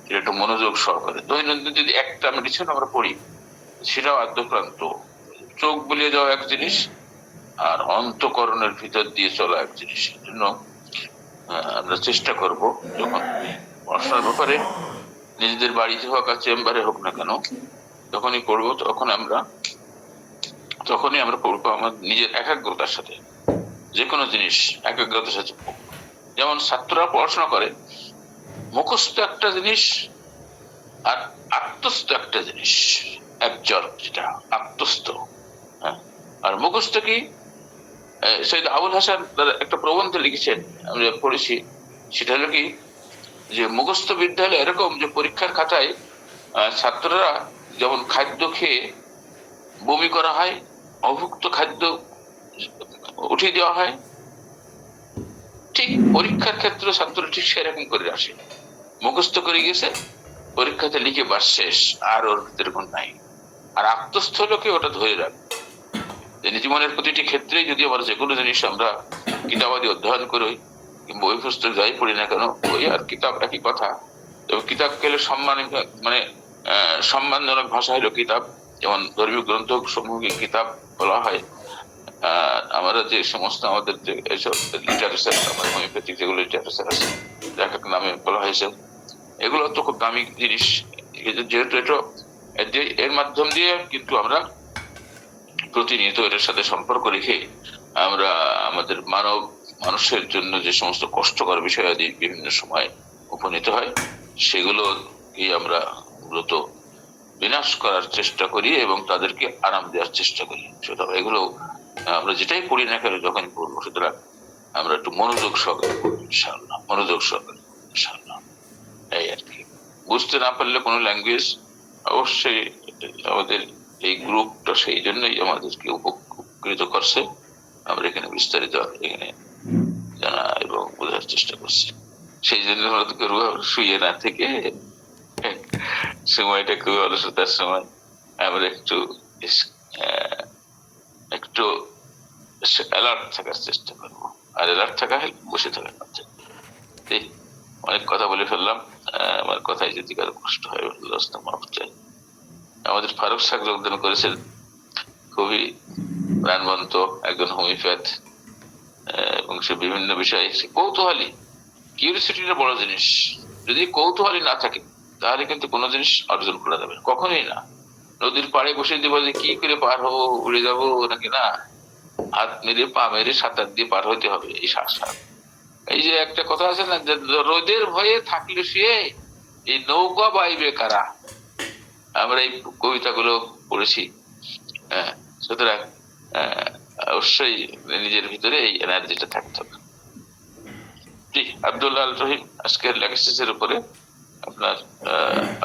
এটা একটু মনোযোগ সহকারে দৈনন্দিন যদি একটা মেডিসিন আমরা পড়ি সেটাও আদ্যক্রান্ত। চোখ বুলিয়ে যাওয়া এক জিনিস আর অন্তঃকরণের ভিতর দিয়ে চলা এক জিনিস। এই জন্য আমরা চেষ্টা করব যখন পড়াশোনার ব্যাপারে নিজেদের বাড়িতে হোক আর চেম্বারে হোক না কেন যখনই পড়বো তখনই আমরা পড়বো আমার নিজের একাগ্রতার সাথে, যে কোনো জিনিস একাগ্রতার সাথে পড়বো। যেমন ছাত্ররা পড়াশোনা করে মুখস্থ একটা জিনিস আর আত্মস্থ একটা জিনিস, অ্যাবজর্ব যেটা আত্মস্থ। হ্যাঁ, আর মুখস্থ কি? সৈয়দ আবুল হাসান একটা প্রবন্ধ লিখেছেন, আমরা পড়েছি। সেটা হলো কি যে মুখস্থ বিদ্যা হলো এরকম যে পরীক্ষার খাতায় ছাত্ররা যেমন খাদ্য খেয়ে বমি করা হয়, অভুক্ত খাদ্য উঠিয়ে দেওয়া হয়, ঠিক পরীক্ষার ক্ষেত্রে ছাত্র ঠিক সেরকম করে আসে, মুখস্থ করে গেছে, পরীক্ষাতে লিখে বাস শেষ, আর ওর ভিতরে কোন নাই। আর আত্মস্থ হলো কি ওটা ধরে রাখবে। জীবনের প্রতিটি ক্ষেত্রেই যদি আমরা যে কোনো জিনিস আমরা কিতাবাদি অধ্যয়ন করি কিংবা বই পুস্তক যাই পড়ি না কেন, বই আর কিতাব একই কথা। এবং কিতাব গেলে সম্মানজনক ভাষা হলো কিতাব। যেমন ধর্মীয় গ্রন্থ সমূহকে কিতাব বলা হয়। আমরা যে সমস্ত আমাদের যে এইসব লিটারেচার, আমাদের হোমিওপ্যাথিক যেগুলো লিটারেচার আছে এক এক নামে বলা হয়েছে, এগুলো তো খুব দামি জিনিস। যেহেতু এটা এর মাধ্যম দিয়ে কিন্তু আমরা প্রতিনিয়ত এটার সাথে সম্পর্ক রেখে আমরা আমাদের মানুষের জন্য যে সমস্ত কষ্টকর বিষয়াদি বিভিন্ন সময় উপনীত হয় সেগুলোকে আমরা মূলত বিনাশ করার চেষ্টা করি এবং তাদেরকে আরাম দেওয়ার চেষ্টা করি। সুতরাং এগুলো আমরা যেটাই পড়ি না কেন যখন পড়বো, সুতরাং আমরা একটু মনোযোগ সহকারে পড়বো ইনশাআল্লাহ, মনোযোগ সহকারে ইনশাআল্লাহ। এই আর কি। বুঝতে না পারলে কোনো ল্যাঙ্গুয়েজ অবশ্যই আমাদের এই গ্রুপটা সেই জন্যই আমাদেরকে উপকৃত করছে। আমরা এখানে বিস্তারিত এখানে জানা এবং বোঝার চেষ্টা করছি। সেই জন্য শুয়ে না থেকে সময়টা খুব অলসতার সময় আমরা একটু অ্যালার্ট থাকার চেষ্টা করবো। আর অ্যালার্ট থাকা বসে থাকার মধ্যে। অনেক কথা বলে ফেললাম, আমার কথায় যদি কারো কষ্ট হয় মাফ চাই। আমাদের ফারুক সাহেব যোগদান করেছেন, খুবই প্রাণবন্ত একজন হোমিওপ্যাথ এবং সে বিভিন্ন বিষয়ে কৌতূহলী। কিউরিসিটিটা বড় জিনিস। যদি কৌতূহলী না থাকে তাহলে কিন্তু কোনো জিনিস অর্জন করা যাবে কখনোই না। নদীর পাড়ে বসে দিব যে কি করে পার হবো, উড়ে যাবো নাকি, না, হাত মেরে পা মেরে সাঁতার দিয়ে পার হইতে হবে। এই শ্বাস এই যে একটা কথা আছে না, যে রোদের ভয়ে থাকলে সে এই নৌকা বাইবে কারা। আমরা এই কবিতাগুলো পড়েছি। সুতরাং অবশ্যই নিজের ভিতরে এই এনার্জিটা থাকতে হবে। জি, আব্দুল্লাহ আল রহিম, আজকের লেকচারের উপরে আপনার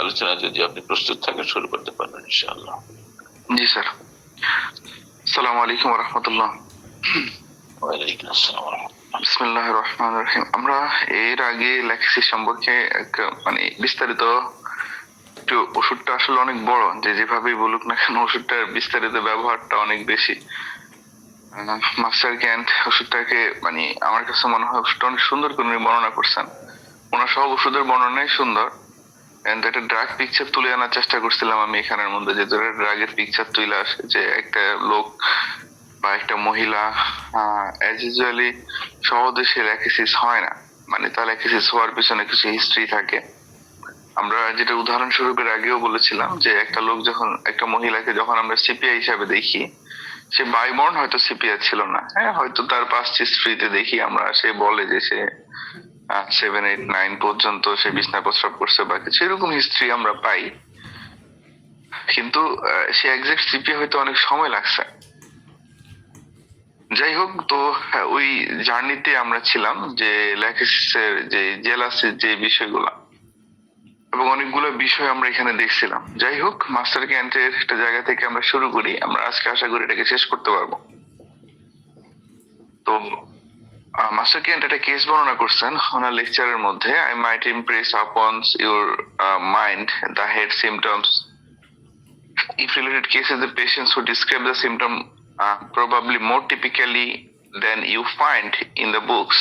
আলোচনা যদি আপনি প্রস্তুত থাকেন শুরু করতে পারবেন ইনশাআল্লাহ। জি স্যার। আসসালামু আলাইকুম ওয়া রাহমাতুল্লাহ। ওয়ালাইকুম আসসালাম ওয়া রাহমাতুল্লাহ। বিসমিল্লাহির রহমানির রহিম। আমরা এর আগে লেক্সি সম্পর্কে মানে বিস্তারিত, একটু ওষুধটা আসলে অনেক বড়, যেভাবেই বলুক না কেন ওষুধটার বিস্তারিত ব্যবহারটা অনেক বেশি। মাস্টার ক্যান্ট ওষুধটাকে মানে আমার কাছে মনে হয় ওষুধটা অনেক সুন্দর করে বর্ণনা করছেন। ওনার সব ওষুধের বর্ণনাই সুন্দর। একটা ড্রাগ পিকচার তুলে আনার চেষ্টা করছিলাম আমি এখানের মধ্যে, যে ড্রাগের পিকচার তুলে আসে, যে একটা লোক বা একটা মহিলা অ্যাজ ইউজুয়ালি সহজে সে ল্যাকিসিস হয় না, মানে তার ল্যাকিসিস হওয়ার পিছনে কিছু হিস্ট্রি থাকে। আমরা যেটা উদাহরণস্বরূপের আগেও বলেছিলাম যে একটা লোক যখন, একটা মহিলাকে যখন আমরা সিপিআই হিসাবে দেখি, সে বাইবর্ন হয়তো সিপিআই ছিল না, হ্যাঁ, হয়তো তার পাস্ট হিস্ট্রিতে দেখি আমরা, সে বলে যে সে 7, 8, 9 পর্যন্ত সে বিছনায় প্রস্রাব করছে বা কিছু এরকম হিস্ট্রি আমরা পাই, কিন্তু সে এক্সাক্ট সিপিআই হয়তো অনেক সময় লাগছে। যাই হোক, তো ওই জার্নিতে আমরা ছিলাম যে ল্যাকিসিসের যে জেলাসির যে বিষয়গুলা এবং অনেকগুলো বিষয় আমরা এখানে দেখছিলাম। যাই হোক, মাস্টার ক্যান্টের একটা জায়গা থেকে আমরা শুরু করি, আমরা আজকে আশা করি এটাকে শেষ করতে পারবো। তো মাস্টার ক্যান্ট একটা কেস বর্ণনা করছেন ওনার লেকচারের মধ্যে। আই মাইট ইমপ্রেস আপন your mind the head symptoms if related cases the patients who describe the symptom probably more typically than you find in the books.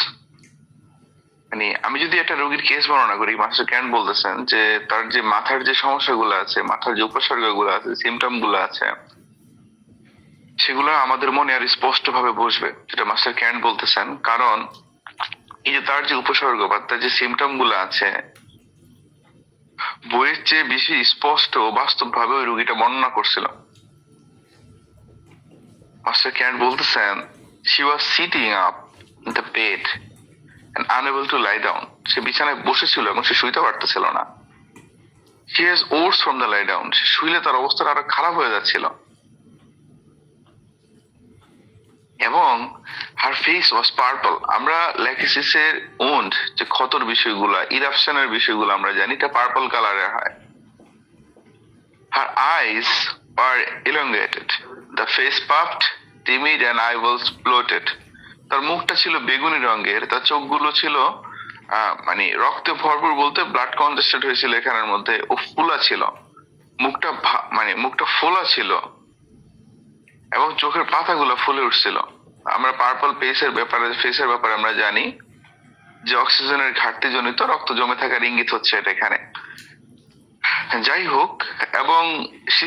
মানে আমি যদি একটা রোগীর কেস বর্ণনা করি, মাস্টার ক্যান্ট বলতেছেন যে তার যে মাথার যে সমস্যাগুলো আছে, মাথার যে উপসর্গগুলো আছে, সিমটম গুলো আছে, সেগুলো আমাদের মনে আর স্পষ্ট ভাবে বসবে, যেটা মাস্টার ক্যান্ট বলতেছেন। কারণ এই যে তার যে উপসর্গ বা তার যে সিমটম গুলো আছে, বইয়ের চেয়ে বেশি স্পষ্ট ও বাস্তব ভাবে ওই রোগীটা বর্ণনা করছিল। মাস্টার ক্যান্ট বলতেছেন, she was sitting up in the bed and unable to lie down. সে বিছানায় বসেছিল এবং সে শুইতে পারতেছিল না। She has worse from the lie down. সে শুইলে তার অবস্থাটা আরো খারাপ হয়ে যাচ্ছিল। এবং হার ফেস ওয়াজ পার্পল। আমরা ল্যাকিসিসের ওন্ড যে ক্ষতর বিষয়গুলা, ইরাপশনের বিষয়গুলো আমরা জানি, এটা পার্পল কালারের হয়। হার আইস আর elongated, the face puffed, timid and eyeballs bloated. তার মুখটা ছিল বেগুনি রঙের, তার চোখগুলো ছিল মানে রক্তে ভরপুর, বলতে ব্লাড কনজেস্টেড হয়েছিল এখানের মধ্যে, ও ফুলা ছিল, মুখটা মানে মুখটা ফোলা ছিল এবং চোখের পাতাগুলো ফুলে উঠছিল। আমরা পার্পল ফেসের ব্যাপারে আমরা জানি যে অক্সিজেনের ঘাটতি জনিত রক্ত জমে থাকার ইঙ্গিত হচ্ছে এটা এখানে। যাই হোক, এবং she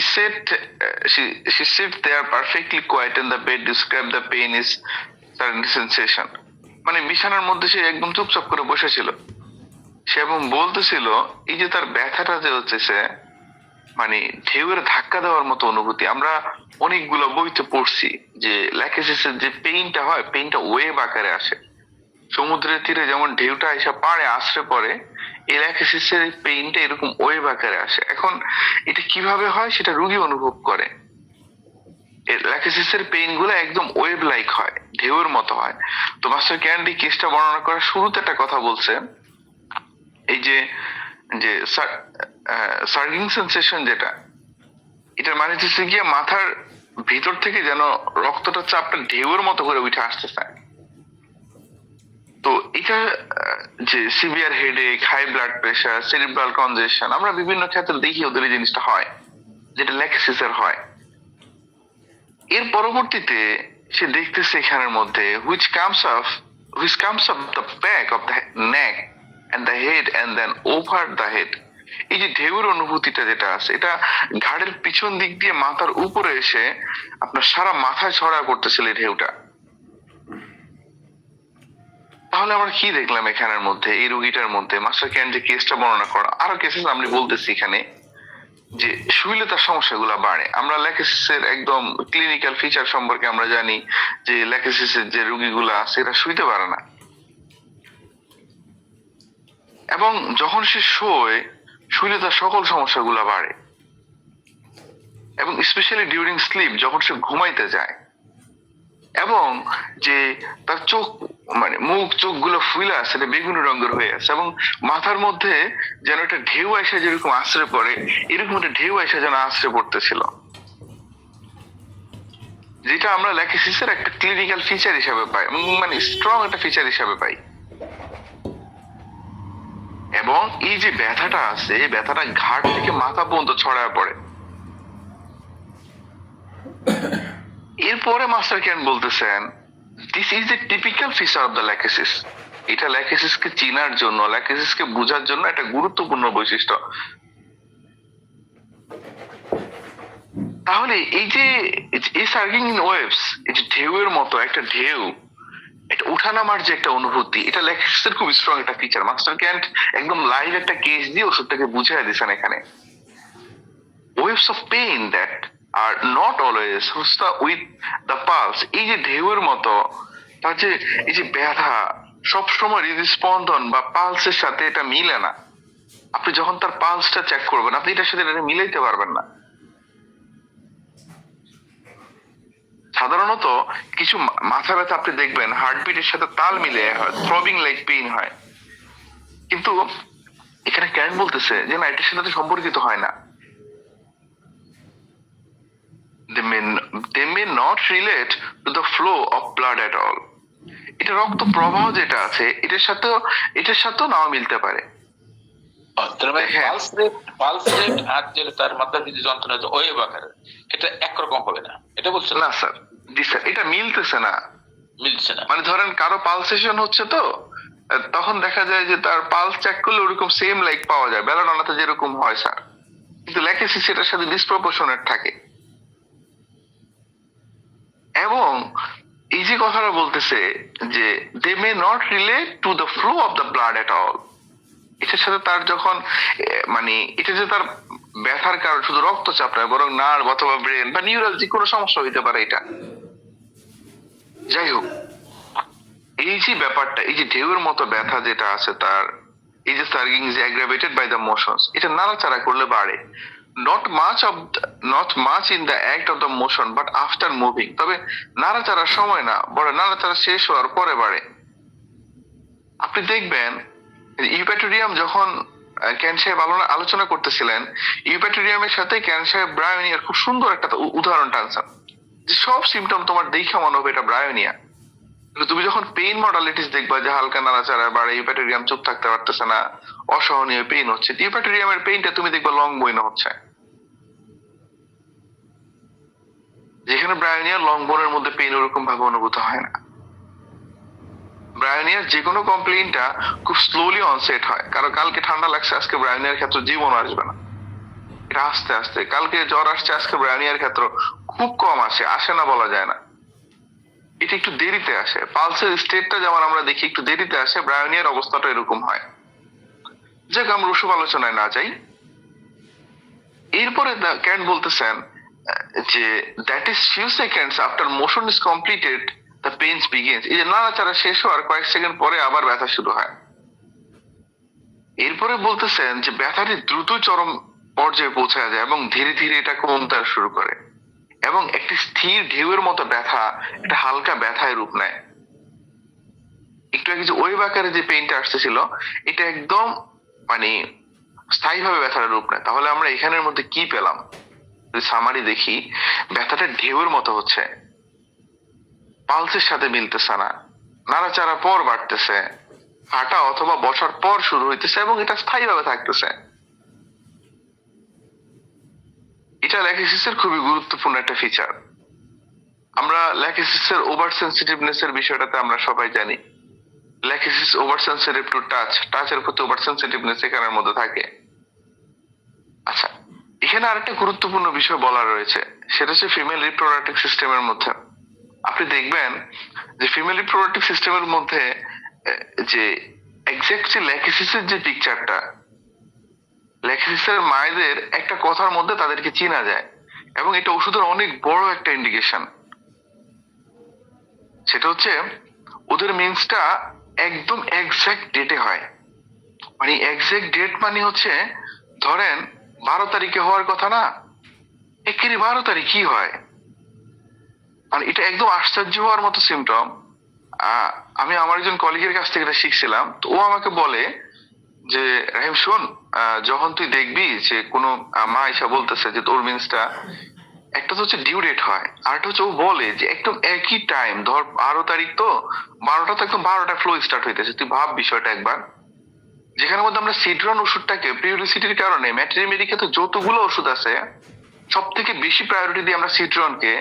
sit there perfectly quiet in the bed, describe the pain is sudden sensation. মানে বিছানার মধ্যে সে একদম চুপচাপ করে বসেছিল সে, এবং বলতেছিল এই যে তার ব্যথাটা যে হচ্ছে মানে ঢেউয়ের ধাক্কা দেওয়ার মতো অনুভূতি। আমরা অনেকগুলো বইতে পড়ছি যে ল্যাকিসিসের যে পেইনটা হয়, পেইনটা ওয়েভ আকারে আসে। সমুদ্রের তীরে যেমন ঢেউটা এসে পাড়ে আশ্রে পড়ে, এই ল্যাকিসিসের পেইনটা এরকম ওয়েভ আকারে আসে। এখন এটা কিভাবে হয় সেটা রোগী অনুভব করে। ল্যাকিসিসের পেইন গুলো একদম ওয়েভ লাইক হয়, ঢেউয়ের মতো হয়। তো মাস্টার ক্যান্ডি কেসটা বর্ণনা করার শুরুতে একটা কথা বলছে, এই যে যে সার্গিং সেন্সেশন যেটা, এটার মানে হচ্ছে গিয়ে মাথার ভিতর থেকে যেন রক্তটা চাপটা ঢেউয়ের মতো করে উঠে আসতেছে। তো এটা যে severe headache, high blood pressure, cerebral congestion, আমরা বিভিন্ন ক্ষেত্রে দেখি ওদের এই জিনিসটা হয়, যেটা ল্যাকিসিসের হয়। এর পরবর্তীতে সে দেখতেছে এখানের মধ্যে which comes up the back of the neck and the head and then over the head. এই যে ঢেউয়ের অনুভূতিটা যেটা আছে, এটা ঘাড়ের পিছন দিক দিয়ে মাথার উপরে এসে আপনার সারা মাথায় ছড়া করতেছিল এই ঢেউটা। তাহলে আমরা কি দেখলাম এখানের মধ্যে, এই রোগীটার মধ্যে? মাস্টার ক্যান যে কেসটা বর্ণনা করা, আরো কেসেস আমি বলতেছি এখানে, যে শুইলে তার সমস্যাগুলো বাড়ে। আমরা ল্যাকিসিসের একদম ক্লিনিক্যাল ফিচার সম্পর্কে আমরা জানি যে ল্যাকিসিসের যে রোগীগুলো আছে এরা শুইতে পারে না, এবং যখন সে শুইলে তার সকল সমস্যাগুলো বাড়ে, এবং স্পেশালি ডিউরিং স্লিপ, যখন সে ঘুমাইতে যায়, এবং যে তার চোখ মানে মুখ চোখগুলো ফুলে আছে, বেগুনি রঙের হয়ে আছে, এবং মাথার মধ্যে যেন একটা ঢেউ আইসা যেরকম আশ্রে পড়ে, এরকম একটা ঢেউ আইসা যেন আশ্রে পড়তেছিল, যেটা আমরা ল্যাকিসিসের একটা ক্লিনিক্যাল ফিচার হিসাবে পাই, মানে স্ট্রং একটা ফিচার হিসাবে পাই। এবং এই যে ব্যথাটা আছে, এই ব্যথাটা ঘাট থেকে মাথা পর্যন্ত ছড়ায় পড়ে। এরপরে মাস্টার ক্যান বলতেছেন, this is a typical feature of the Lachesis. এটা ল্যাকিসিসকে চিনার জন্য, ল্যাকিসিসকে বোঝার জন্য একটা গুরুত্বপূর্ণ বৈশিষ্ট্য। তাহলে এই যে এই সার্গিং ইন ওয়েভস, এই যে ঢেউয়ের মতো একটা ঢেউ, এটা উঠানামার যে একটা অনুভূতি, এটা ল্যাকিসিসের খুব স্ট্রং একটা ফিচার। মাস্টার ক্যান্ট একদম লাইভ একটা কেস দিয়ে ওষুধটাকে বুঝিয়ে দিয়েছেন এখানে। Waves of pain that are not always with the pulse. এই যে ঢেউয়ের মতো তার যে এই যে ব্যথা সবসময় হৃদস্পন্দন বা পালসের সাথে এটা মিলে না। আপনি যখন তার পালসটা চেক করবেন, আপনি এটার সাথে এটা মিলাইতে পারবেন না। সাধারণত কিছু মাথা ব্যথা আপনি দেখবেন হার্টবিটের সাথে তাল মিলে হয়, থ্রবিং লাইক পেইন হয়, কিন্তু এখানে ক্যান বলতেছে যে না, এটার সাথে সম্পর্কিত হয় না। they may not relate to the flow of blood at all. এটা রক্ত প্রবাহ যেটা আছে এটার সাথেও নাও মিলতে পারে। পালস রেট আর যে তার মাথার ভিতরে যন্ত্রণা ওই আকারে, এটা একরকম হবে না, এটা বলছেন? না স্যার, জি স্যার, এটা মিলতেছে না, মিলছে না। মানে ধরেন কারো পালসেশন হচ্ছে, তো তখন দেখা যায় যে তার পালস চেক করলে ওরকম সেম লাইক পাওয়া যায়, বেলাডোনাতে যেরকম হয় স্যার, কিন্তু ল্যাকেসি সেটার সাথে ডিসপ্রপোর্শনেট থাকে। এবং এই যে কথাটা বলতেছে যে they may not relate to the flow of the blood at all, এটার সাথে তার যখন মানে এটা যে তার ব্যথার কারণ শুধু রক্তচাপ নয়, বরং নার্ভ অথবা ব্রেন বা নিউরাল যে কোনো সমস্যা হইতে পারে এটা। যাই হোক, এই যে ব্যাপারটা, এই যে ঢেউয়ের মতো ব্যথা যেটা আছে তার, এই যে surging is aggravated by the motions, এটা নাড়াচাড়া করলে বাড়ে। Not much in the act of the motion but after moving, তবে নাড়াচাড়ার সময় না, বড় নাড়াচাড়া শেষ হওয়ার পরে বাড়ে। আপনি দেখবেন ইউপ্যাটোরিয়াম যখন ক্যান সাহেব আলোচনা করতেছিলেন, ইউপ্যাটোরিয়ামের সাথে ক্যান সাহেব ব্রায়োনিয়ার খুব সুন্দর একটা উদাহরণ টানছেন, যে সব সিমটম তোমার দেখা মনে হবে এটা ব্রায়োনিয়া। তুমি যখন পেইন মডালিটিস দেখবা যে হালকা নাড়াচাড়া বাড়ে, ইউপ্যাটোরিয়াম চুপ থাকতে পারতেছে না, অসহনীয় পেইন হচ্ছে, ইউপ্যাটোরিয়ামের পেইনটা তুমি দেখবা লং বোন হচ্ছে। যেখানে ব্রায়োনিয়ার লং বোনের মধ্যে পেইন ওরকম ভাবে অনুভূত হয় না। ব্রায়োনিয়ার যে কোনো কমপ্লেইনটা খুব স্লোলি অনসেট হয়, কারণ কালকে ঠান্ডা লাগছে, আজকে ব্রায়োনিয়ার ক্ষেত্রে জীবন আসবে না, এটা আস্তে আস্তে। কালকে জ্বর আসছে, আজকে ব্রায়োনিয়ার ক্ষেত্রে খুব কম আসে না বলা যায় না, এটা একটু দেরিতে আসে। পালসের স্টেটটা যেমন আমরা দেখি একটু দেরিতে আসে, ব্রায়োনিয়ার অবস্থাটা এরকম হয়। যাক, আমরা ওসব আলোচনায় না যাই। এরপরে ক্যান্ট বলতেছেন যে that is few seconds after motion is completed the pains begins, এই যে নাড়াচাড়া শেষ হওয়ার কয়েক সেকেন্ড পরে আবার ব্যথা শুরু হয়। এরপরে বলতেছেন যে ব্যথাটি দ্রুত চরম পর্যায়ে পৌঁছায় যায় এবং ধীরে ধীরে এটা কমতে শুরু করে, এবং একটি স্থির ঢেউয়ের মতো ব্যথা এটা হালকা ব্যথায় রূপ নেয়। একটু আগে যে ওয়েভ আকারে যে পেইনটা আসতেছিল, এটা একদম মানে স্থায়ীভাবে ব্যথার রূপ নেয়। তাহলে আমরা এখানের মধ্যে কি পেলাম, সামারি দেখি, ব্যথাটা ঢেউয়ের মতো হচ্ছে, পালসের সাথে মিলতেছে না, নাড়াচাড়া পর বাড়তেছে, হাঁটা অথবা বসার পর শুরু হইতেছে, এবং এটা স্থায়ীভাবে থাকতেছে। এটা ল্যাকিসিসের খুবই গুরুত্বপূর্ণ একটা ফিচার। আমরা ল্যাকিসিসের ওভার সেন্সিটিভনেস এর বিষয়টাতে আমরা সবাই জানি, ল্যাকিসিস ওভার সেন্সিটিভ টু টাচের প্রতি ওভার সেন্সিটিভনেস এখানের মধ্যে থাকে। আচ্ছা, এখানে আরেকটা গুরুত্বপূর্ণ বিষয় বলা রয়েছে, সেটা হচ্ছে ফিমেল রিপ্রোডাক্টিভ সিস্টেমের মধ্যে। আপনি দেখবেন যে ফিমেল রিপ্রোডাক্টিভ সিস্টেমের মধ্যে যে এক্সাক্ট যে ল্যাকিসিসের যে পিকচারটা, ল্যাকিসিসের মায়েদের একটা কথার মধ্যে তাদেরকে চেনা যায়, এবং এটা ওষুধের অনেক বড় একটা ইন্ডিকেশন। সেটা হচ্ছে ওদের মিন্সটা একদম এক্সাক্ট ডেটে হয়। মানে এক্সাক্ট ডেট মানে হচ্ছে ধরেন 12 তারিখে হওয়ার কথা না, একেবারে 12 তারিখ কি হয়, মানে এটা একদম আশ্চর্য হওয়ার মতো সিমটম। আমি আমার একজন কলিগের কাছ থেকে এটা শিখছিলাম, তো ও আমাকে বলে যে রাহিম শোন, যখন তুই দেখবি যে কোনো মা এসে বলতেছে যে তোর মিন্সটা, একটা তো হচ্ছে ডিউ ডেট হয়, আর একটা হচ্ছে ও বলে যে একদম একই টাইম, ধর 12 তারিখ, তো 12টা তো একদম 12টা ফ্লো স্টার্ট হইতেছে। তুই ভাব বিষয়টা একবার, যেখানে মধ্যে আমরা সিড্রন ওষুধটাকে পিরিয়ডিসিটির কারণে ম্যাটেরিয়াল মেডিকেতে যতগুলো ওষুধ আছে সব থেকে বেশি প্রায়োরিটি দিই আমরা সিড্রনকে,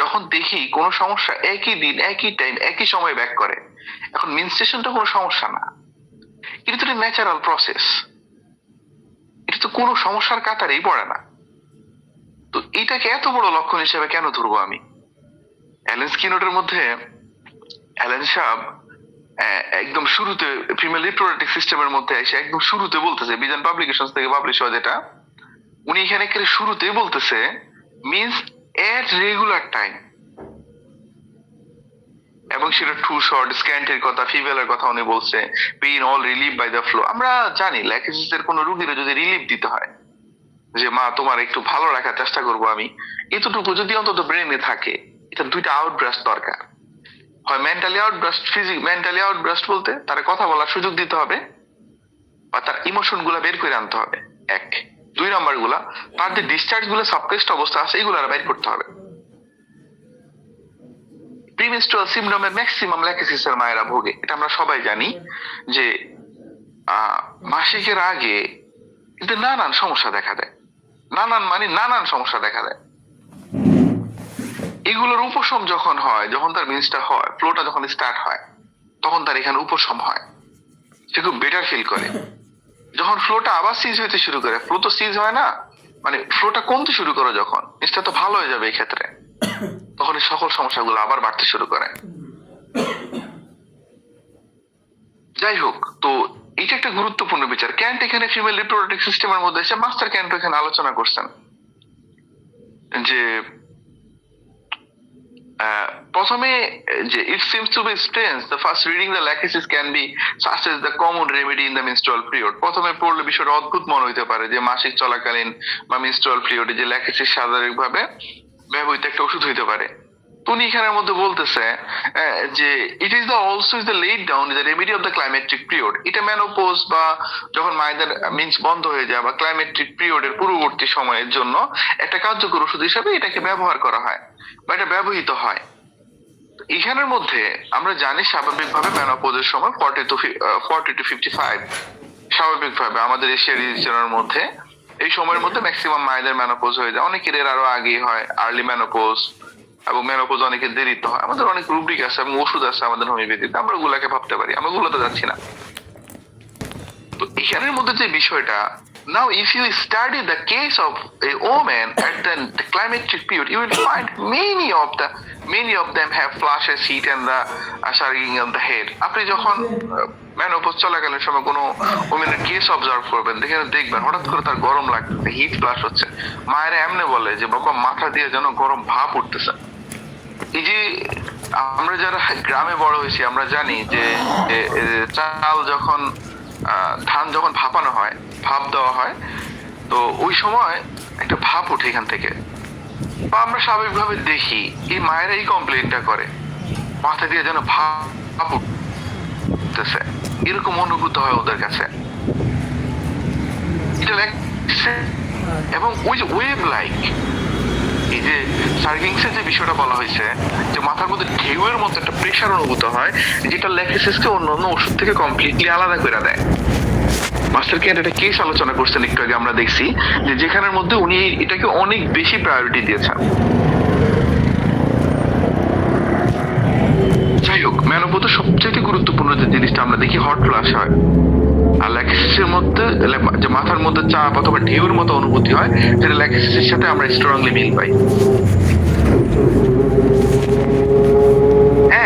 যখন দেখি কোনো সমস্যা একই দিন একই টাইম একই সময় ব্যাক করে। এখন মিনস্টেশনটা কোনো সমস্যা না, এটা তো ন্যাচারাল প্রসেস, এটা তো কোনো সমস্যার কাতারেই পড়ে না। তো এটাকে এত বড় লক্ষণ হিসেবে কেন ধরবো আমি? অ্যালেন স্কিনটের মধ্যে অ্যালেন সাহেব একদম শুরুতে ফিমেল রিপ্রোডাক্টিভ সিস্টেমের মধ্যে এসে একদম শুরুতে বলতেছে, বিজন পাবলিকেশন থেকে পাবলিশ হয় যেটা, উনি এখানে শুরুতে বলতেছে মিন্স এট রেগুলার টাইম, এবং সেটা টু শর্ট স্ক্যান্টের কথা, ফিভেলের কথা উনি বলছে, pain all relieve by the flow. আমরা জানি ল্যাকিসিসের কোনো রোগীর যদি রিলিফ দিতে হয়, যে মা তোমার একটু ভালো রাখার চেষ্টা করবো আমি, এতটুকু যদি অন্তত ব্রেনে থাকে, এটা দুইটা আউটব্রাস্ট দরকার, হয় মেন্টালি আউটব্রাস্ট, মেন্টালি আউটব্রাস্ট বলতে তার কথা বলার সুযোগ দিতে হবে, বা তার ইমোশন গুলা বের করে আনতে হবে, এক। 2 নাম্বার গুলা, তার যে ডিসচার্জ গুলো সাবটেস্ট অবস্থা আছে এইগুলো বের করতে হবে। প্রিমেনস্ট্রুয়াল সিনড্রোমে ম্যাক্সিমাম ল্যাকিসিসের মায়েরা ভোগে, এটা আমরা সবাই জানি, যে মাসিকের আগে কিন্তু নানান সমস্যা দেখা দেয়, নানান সমস্যা দেখা দেয়। এগুলোর উপশম যখন হয়, যখন তার মিন্সটা হয়, ফ্লোটা যখন স্টার্ট হয়, তখন তার এখানে উপশম হয়। সে খুব বেটার ফিল করে। যখন ফ্লোটা আবার সিজ হইতে শুরু করে, ফ্লো তো সিজ হয় না, মানে ফ্লোটা কমতে শুরু করে যখন, জিনিসটা তো ভালো হয়ে যাবে এই ক্ষেত্রে, তখন এই সকল সমস্যাগুলো আবার বাড়তে শুরু করে। যাই হোক, তো এটা একটা গুরুত্বপূর্ণ বিচার। ক্যান্ট এখানে ফিমেল রিপ্রোডাক্টিভ সিস্টেমের মধ্যে এসে, মাস্টার ক্যান্ট এখানে আলোচনা করছেন যে প্রথমে যে it seems to be strange the first reading the Lachesis can be such as the common remedy in the menstrual period. প্রথমে পড়লে বিষয়টা অদ্ভুত মনে হইতে পারে যে মাসিক চলাকালীন বা মেনস্ট্রুয়াল পিরিয়ডে যে ল্যাকেসিস সাধারণভাবে ব্যবহৃত একটা ওষুধ হইতে পারে। উনি এখানের মধ্যে বলতেছে যে it is the also is the let down the remedy of the climacteric period. এটা মেনোপজ বা যখন মায়েদের মিন্স বন্ধ হয়ে যায় বা ক্লাইমেট্রিক পিরিয়ডের পূর্ববর্তী সময়ের জন্য একটা কার্যকর ওষুধ হিসাবে এটাকে ব্যবহার করা হয় বা এটা ব্যবহৃত হয়। এখানের মধ্যে আমরা জানি স্বাভাবিকভাবে মেনোপজের সময় 40 to 55, স্বাভাবিকভাবে আমাদের এশিয়া রিজিয়নের মধ্যে এই সময়ের মধ্যে ম্যাক্সিমাম মায়েদের মেনোপজ হয়ে যায়। অনেকের এর আরো আগেই হয়, আর্লি মেনোপজ, এবং মেনোপজ অনেকের দেরিতে হয়। আমাদের অনেক রুব্রিক আছে এবং ওষুধ আছে আমাদের হোমিওপ্যাথিতে, আমরা ওগুলাকে ভাবতে পারি, আমরা ওগুলোতে যাচ্ছি না। তো এখানের মধ্যে যে বিষয়টা, now if you study the case of a woman at the climactic period, you will find many of them have flushes, heat and the sagging of the head. আপনি যখন মেনোপজ চলাকালীন সময় কোনো ওমেনের কেস অবজার্ভ করবেন, দেখবেন হঠাৎ করে তার গরম লাগতেছে, হিট ফ্লাশ হচ্ছে। মায়েরা এমনি বলে যে বাবা মাথা দিয়ে যেন গরম ভাপ উঠতেছে। এই যে আমরা যারা গ্রামে বড় হয়েছি আমরা জানি যে চাল যখন ধান যখন ভাপানো হয়, ভাপ দেওয়া হয়, তো ওই সময় একটা ভাপ ওঠে এখান থেকে, বা আমরা স্বাভাবিকভাবে দেখি এই মায়েরা এই কমপ্লেনটা করে, মাথা দিয়ে যেন ভাপ উঠতেছে, এরকম অনুভূত হয় ওদের কাছে। এটা এবং ওই যে ওয়েভ লাইক, এই যে সার্ভিংসের যে বিষয়টা বলা হয়েছে যে মাথার মধ্যে ঢেউয়ের মতো একটা প্রেশার অনুভূত হয়, যেটা ল্যাকেসিসকে অন্য ওষুধ থেকে কমপ্লিটলি আলাদা করে দেয়। মাস্টার ক্যান্ট একটা কেস আলোচনা করছেন একটু আগে, আমরা দেখছি যে যেখানের মধ্যে উনি এটাকে অনেক বেশি প্রায়োরিটি দিয়েছেন। যাই হোক, মেনোপজে সবচেয়ে গুরুত্বপূর্ণ যে জিনিসটা আমরা দেখি, হট ফ্লাশ হয়। আর ল্যাকেসিসের মধ্যে যে মাথার মধ্যে চাপ অথবা ঢেউর মতো অনুভূতি হয়, যেটা ল্যাকেসিসের সাথে আমরা স্ট্রংলি মিল পাই।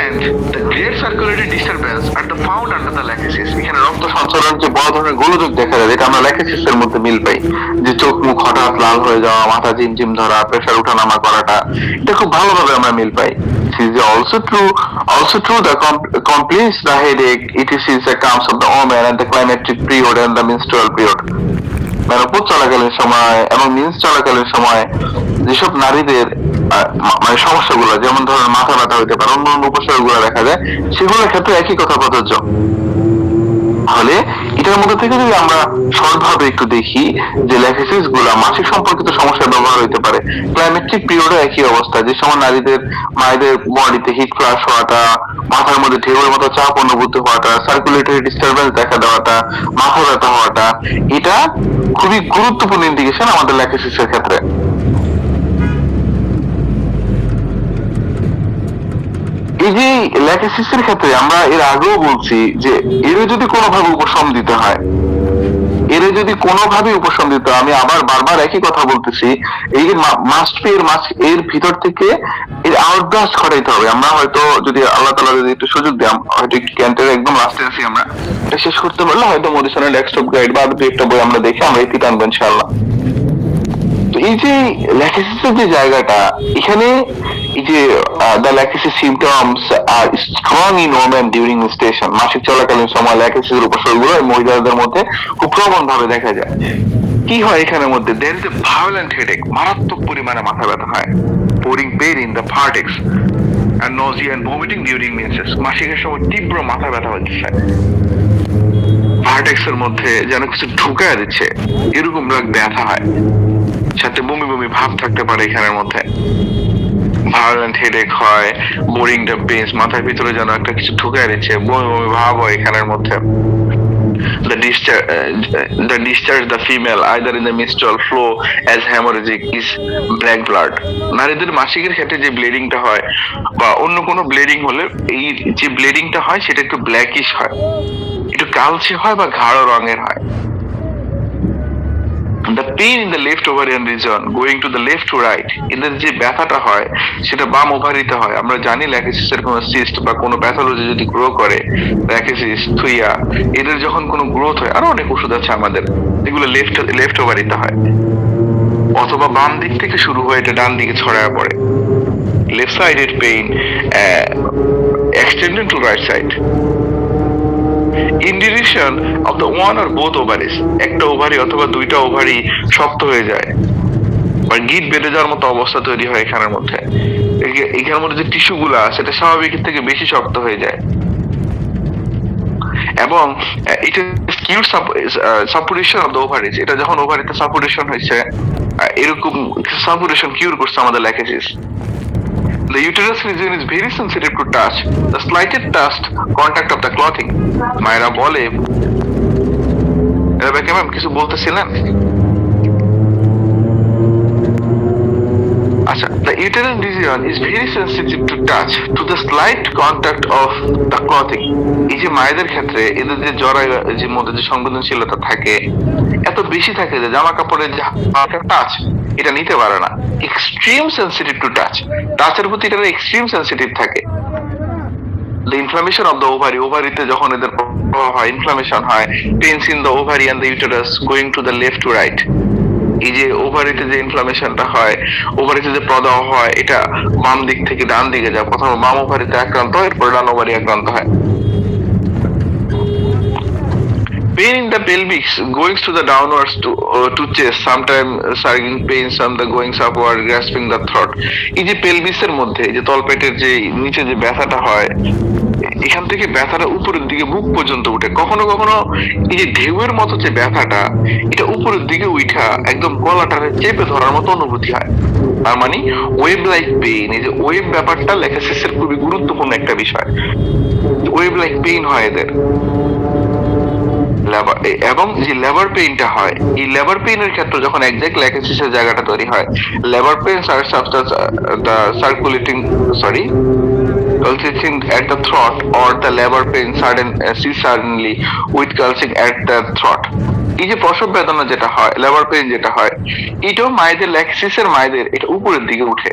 And the great circulatory disturbance are the found under the lachesis. এখানে রক্ত সঞ্চালন যে বড় ধরনের গোলযোগ দেখা যায়, এটা আমরা ল্যাকেসিসের মধ্যে মিল পাই। যে চোখ মুখ হঠাৎ লাল হয়ে যাওয়া, মাথা ঝিমঝিম ধরা, প্রেসার ওঠানামা করাটা, এটা খুব ভালোভাবে আমরা মিল পাই। This is also true the complaints, the headache, etc. comes of the woman and the climactic period and the menstrual period. Menopause চলাকালীন সময় এবং মিন্স চলাকালীন সময় যেসব নারীদের মানে সমস্যাগুলো, যেমন ধরনের মাথা ব্যথা হইতে পারে, অন্য উপসর্গগুলো দেখা যায়, সেগুলোর ক্ষেত্রে একই কথা প্রযোজ্য। তাহলে এটার মধ্যে থেকে যদি আমরা সরলভাবে একটু দেখি যে ল্যাকেসিস গুলা মাসিক সম্পর্কিত সমস্যায় ব্যবহার হইতে পারে। ক্লাইমেটিক পিরিয়ডে একই অবস্থা, যে সময় মায়েদের বডিতে হিট ফ্লাশ হওয়াটা, মাথার মধ্যে ঢেউয়ের মতো চাপ অনুভূতি হওয়াটা, সার্কুলেটরি ডিস্টারবেন্স দেখা দেওয়াটা, মাথা ব্যথা হওয়াটা, এটা খুবই গুরুত্বপূর্ণ ইন্ডিকেশন আমাদের ল্যাকেসিসের ক্ষেত্রে। এই যে ল্যাকেসিসের ক্ষেত্রে আমরা এর আগেও বলছি যে এর যদি কোনোভাবে উপশম দিতে হয়, আমি আবার বারবার একই কথা বলতেছি, এই যে এর ভিতর থেকে এর আউটব্রাস্ট করাইতে হবে। আমরা হয়তো যদি আল্লাহ তাআলা যদি একটু সুযোগ দেন, হয়তো ক্যান্টের একদম লাস্টে আছি, আমরা এটা শেষ করতে পারলে হয়তো মডিসনের ডেস্কটপ গাইড বা আরো একটা বই আমরা দেখে আমরা এটি টানবো ইনশাআল্লাহ। তো এই যে ল্যাকেসিসের যে জায়গাটা, এখানে এই যে the lachesis symptoms are strong in women during menstruation, মাসিক চলাকালীন সময় ল্যাকেসিসের উপসর্গগুলো মহিলাদের মধ্যে খুব প্রবল ভাবে দেখা যায়। কি হয় এখানের মধ্যে, there is a violent headache, মারাত্মক পরিমাণে মাথা ব্যথা হয়, pouring pain in the vertex and nausea and vomiting during menses, মাসিকের সময় তীব্র মাথা ব্যথা হচ্ছে, ভার্টেক্সের মধ্যে যেন কিছু ঢুকায় দিচ্ছে এরকম ব্যথা হয়, সাথে বমি বমি ভাব থাকতে পারে এখানের মধ্যে। ভায়োলেন্ট হেডেক হয়, বোরিং দ্য পেইনস, মাথার ভিতরে যেন একটা কিছু ঢুকায় দিচ্ছে, বমি বমি ভাব হয় এখানের মধ্যে। The discharge the female either in the menstrual flow as hemorrhagic is black blood. নারীদের মাসিকের ক্ষেত্রে যে ব্লিডিংটা হয় বা অন্য কোনো ব্লিডিং হলে এই যে ব্লিডিংটা হয় সেটা একটু ব্ল্যাকিশ হয়, একটু কালচে হয় বা গাঢ় রঙের হয়। The pain in the left ovarian region going to the left to right, এদের যে ব্যথাটা হয় সেটা বাম ওভারিতে হয়। আমরা জানি ল্যাকিসিসের কোনো সিস্ট বা কোনো প্যাথোলজি যদি গ্রো করে, ল্যাকিসিস, থুইয়া, এদের যখন কোনো গ্রোথ হয়, আরো অনেক ওষুধ আছে আমাদের, এগুলো লেফট ওভারিতে হয়, অথবা বাম দিক থেকে শুরু হয়ে এটা ডান দিকে ছড়ায় পড়ে। Left sided pain extended to right side. In direction of the one or both ovaries, একটা ওভারি অথবা দুইটা ওভারি শক্ত হয়ে যায় বা গিট বেঁধে যাওয়ার মতো অবস্থা তৈরি হয় এখানের মধ্যে। এখানের মধ্যে যে টিস্যু গুলা সেটা স্বাভাবিকের থেকে বেশি শক্ত হয়ে যায়, এবং এটা skewed suppuration of the ovaries, এটা যখন ওভারিতে সাপুরেশন হয়েছে, এরকম সাপুরেশন কিউর করছে আমাদের Lachesis. The uterus region is very sensitive to touch. The slightest touch, contact of the clothing. মায়েরা বলে, রেবেকা ম্যাম কিছু বলতেছিলেন? আচ্ছা, the uterine region is very sensitive to touch, to the slight contact of the clothing. এই যে মায়েদের ক্ষেত্রে এদের যে যে মধ্যে যে সংবেদনশীলতা থাকে এত বেশি থাকে যে জামা কাপড়ের যে টাচ এটা নিতে পারে না। এক্সট্রিম সেন্সিটিভ টু টাচ, টাচের প্রতি এটা এক্সট্রিম সেন্সিটিভ থাকে। The inflammation of the ovary, ওভারিতে যখন এদের প্রভাব হয়, ইনফ্লামেশন হয়, pains in the ovary and the uterus going to the left to right. এই যে ওভারিতে যে ইনফ্লামেশনটা হয়, ওভারিতে যে প্রদাহ হয়, এটা বাম দিক থেকে ডান দিকে যায়। প্রথমে বাম ওভারিতে আক্রান্ত হয়, এরপর ডান ওভারি আক্রান্ত হয়। Pain in the pelvis going to the downwards to chest, sometimes surging pains on the going upward, grasping the throat. এই যে পেলভিসের মধ্যে যে তলপেটের যে নিচে যে ব্যথাটা হয়, এখান থেকে ব্যথাটা উপরের দিকে বুক পর্যন্ত উঠে। কখনো কখনো এই যে ঢেউয়ের মতো যে ব্যথাটা, এটা উপরের দিকে উঠা একদম গলাটারে চেপে ধরার মতো অনুভূতি হয়। তার মানে ওয়েভ লাইক পেইন, এই যে ওয়েভ ব্যাপারটা ল্যাকিসিসের খুবই গুরুত্বপূর্ণ একটা বিষয়। ওয়েভ লাইক পেইন হয় এদের। এবং যে লেবার পেইনটা হয়, এই লেবার পেইনের ক্ষেত্রে যখন এক্সাক্ট ল্যাকিসিসের জায়গাটা তৈরি হয়, labour pain circulating pulsating at the throat, or the labor pain suddenly with pulsing at the throat. এই যে প্রসব বেদনা যেটা হয়, লেবার পেইন যেটা হয়, এটাও মায়েদের ল্যাকিসিসের মায়েদের এটা উপরের দিকে উঠে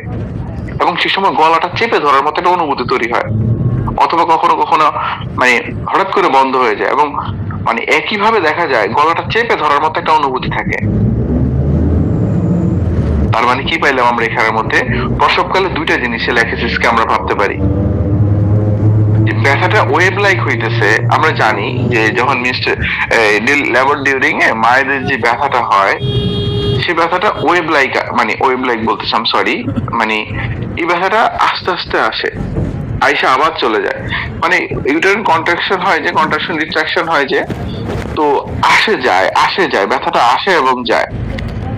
এবং সে সময় গলাটা চেপে ধরার মতো একটা অনুভূতি তৈরি হয়, অথবা কখনো কখনো মানে হঠাৎ করে বন্ধ হয়ে যায়, এবং মানে একইভাবে দেখা যায় গলাটা চেপে ধরার মতো একটা অনুভূতি থাকে। তার মানে কি পাইলাম আমরা এখানের মধ্যে? প্রসবকালে দুইটা জিনিসে ল্যাকিসিসকে আমরা ভাবতে পারি। ব্যথাটা ওয়েভ লাইক হইতেছে, আমরা জানি যে যখন লেবার ডিউরিং এ মায়েদের যে ব্যথাটা হয়, সে ব্যথাটা ওয়েভ লাইক বলতেছি, সরি, মানে এই ব্যথাটা আস্তে আস্তে আসে, আইসা আবার চলে যায়। মানে ইউটেরাইন কন্ট্রাকশন হয়, যে কন্ট্রাকশন রিট্রাকশন হয়, যে তো আসে যায়, ব্যথাটা আসে এবং যায়,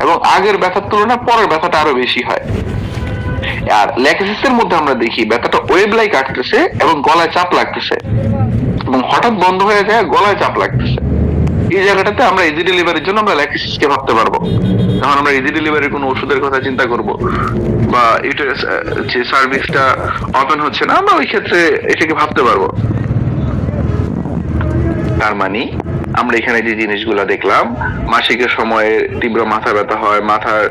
এবং আগের ব্যথার তুলনায় পরের ব্যথাটা আরো বেশি হয়। আর ল্যাকিসিসের মধ্যে আমরা দেখি ব্যথাটা ওয়েভ লাইক আসতেছে এবং গলায় চাপ লাগতেছে, এবং হঠাৎ বন্ধ হয়ে যায়, গলায় চাপ লাগতেছে। এই জায়গাটাতে আমরা ইজি ডেলিভারির জন্য আমরা ল্যাকিসিসকে ভাবতে পারবো। যখন আমরা ইজি ডেলিভারির কোনো ওষুধের কথা চিন্তা করব, বা ইউটেরাস যে সার্ভিসটা ওপেন হচ্ছে না, আমরা ওই ক্ষেত্রে এটাকে ভাবতে পারবো। তার মানে আমরা এখানে যে জিনিসগুলো দেখলাম, মাসিকের সময়ে তীব্র মাথা ব্যথা হয়, মাথার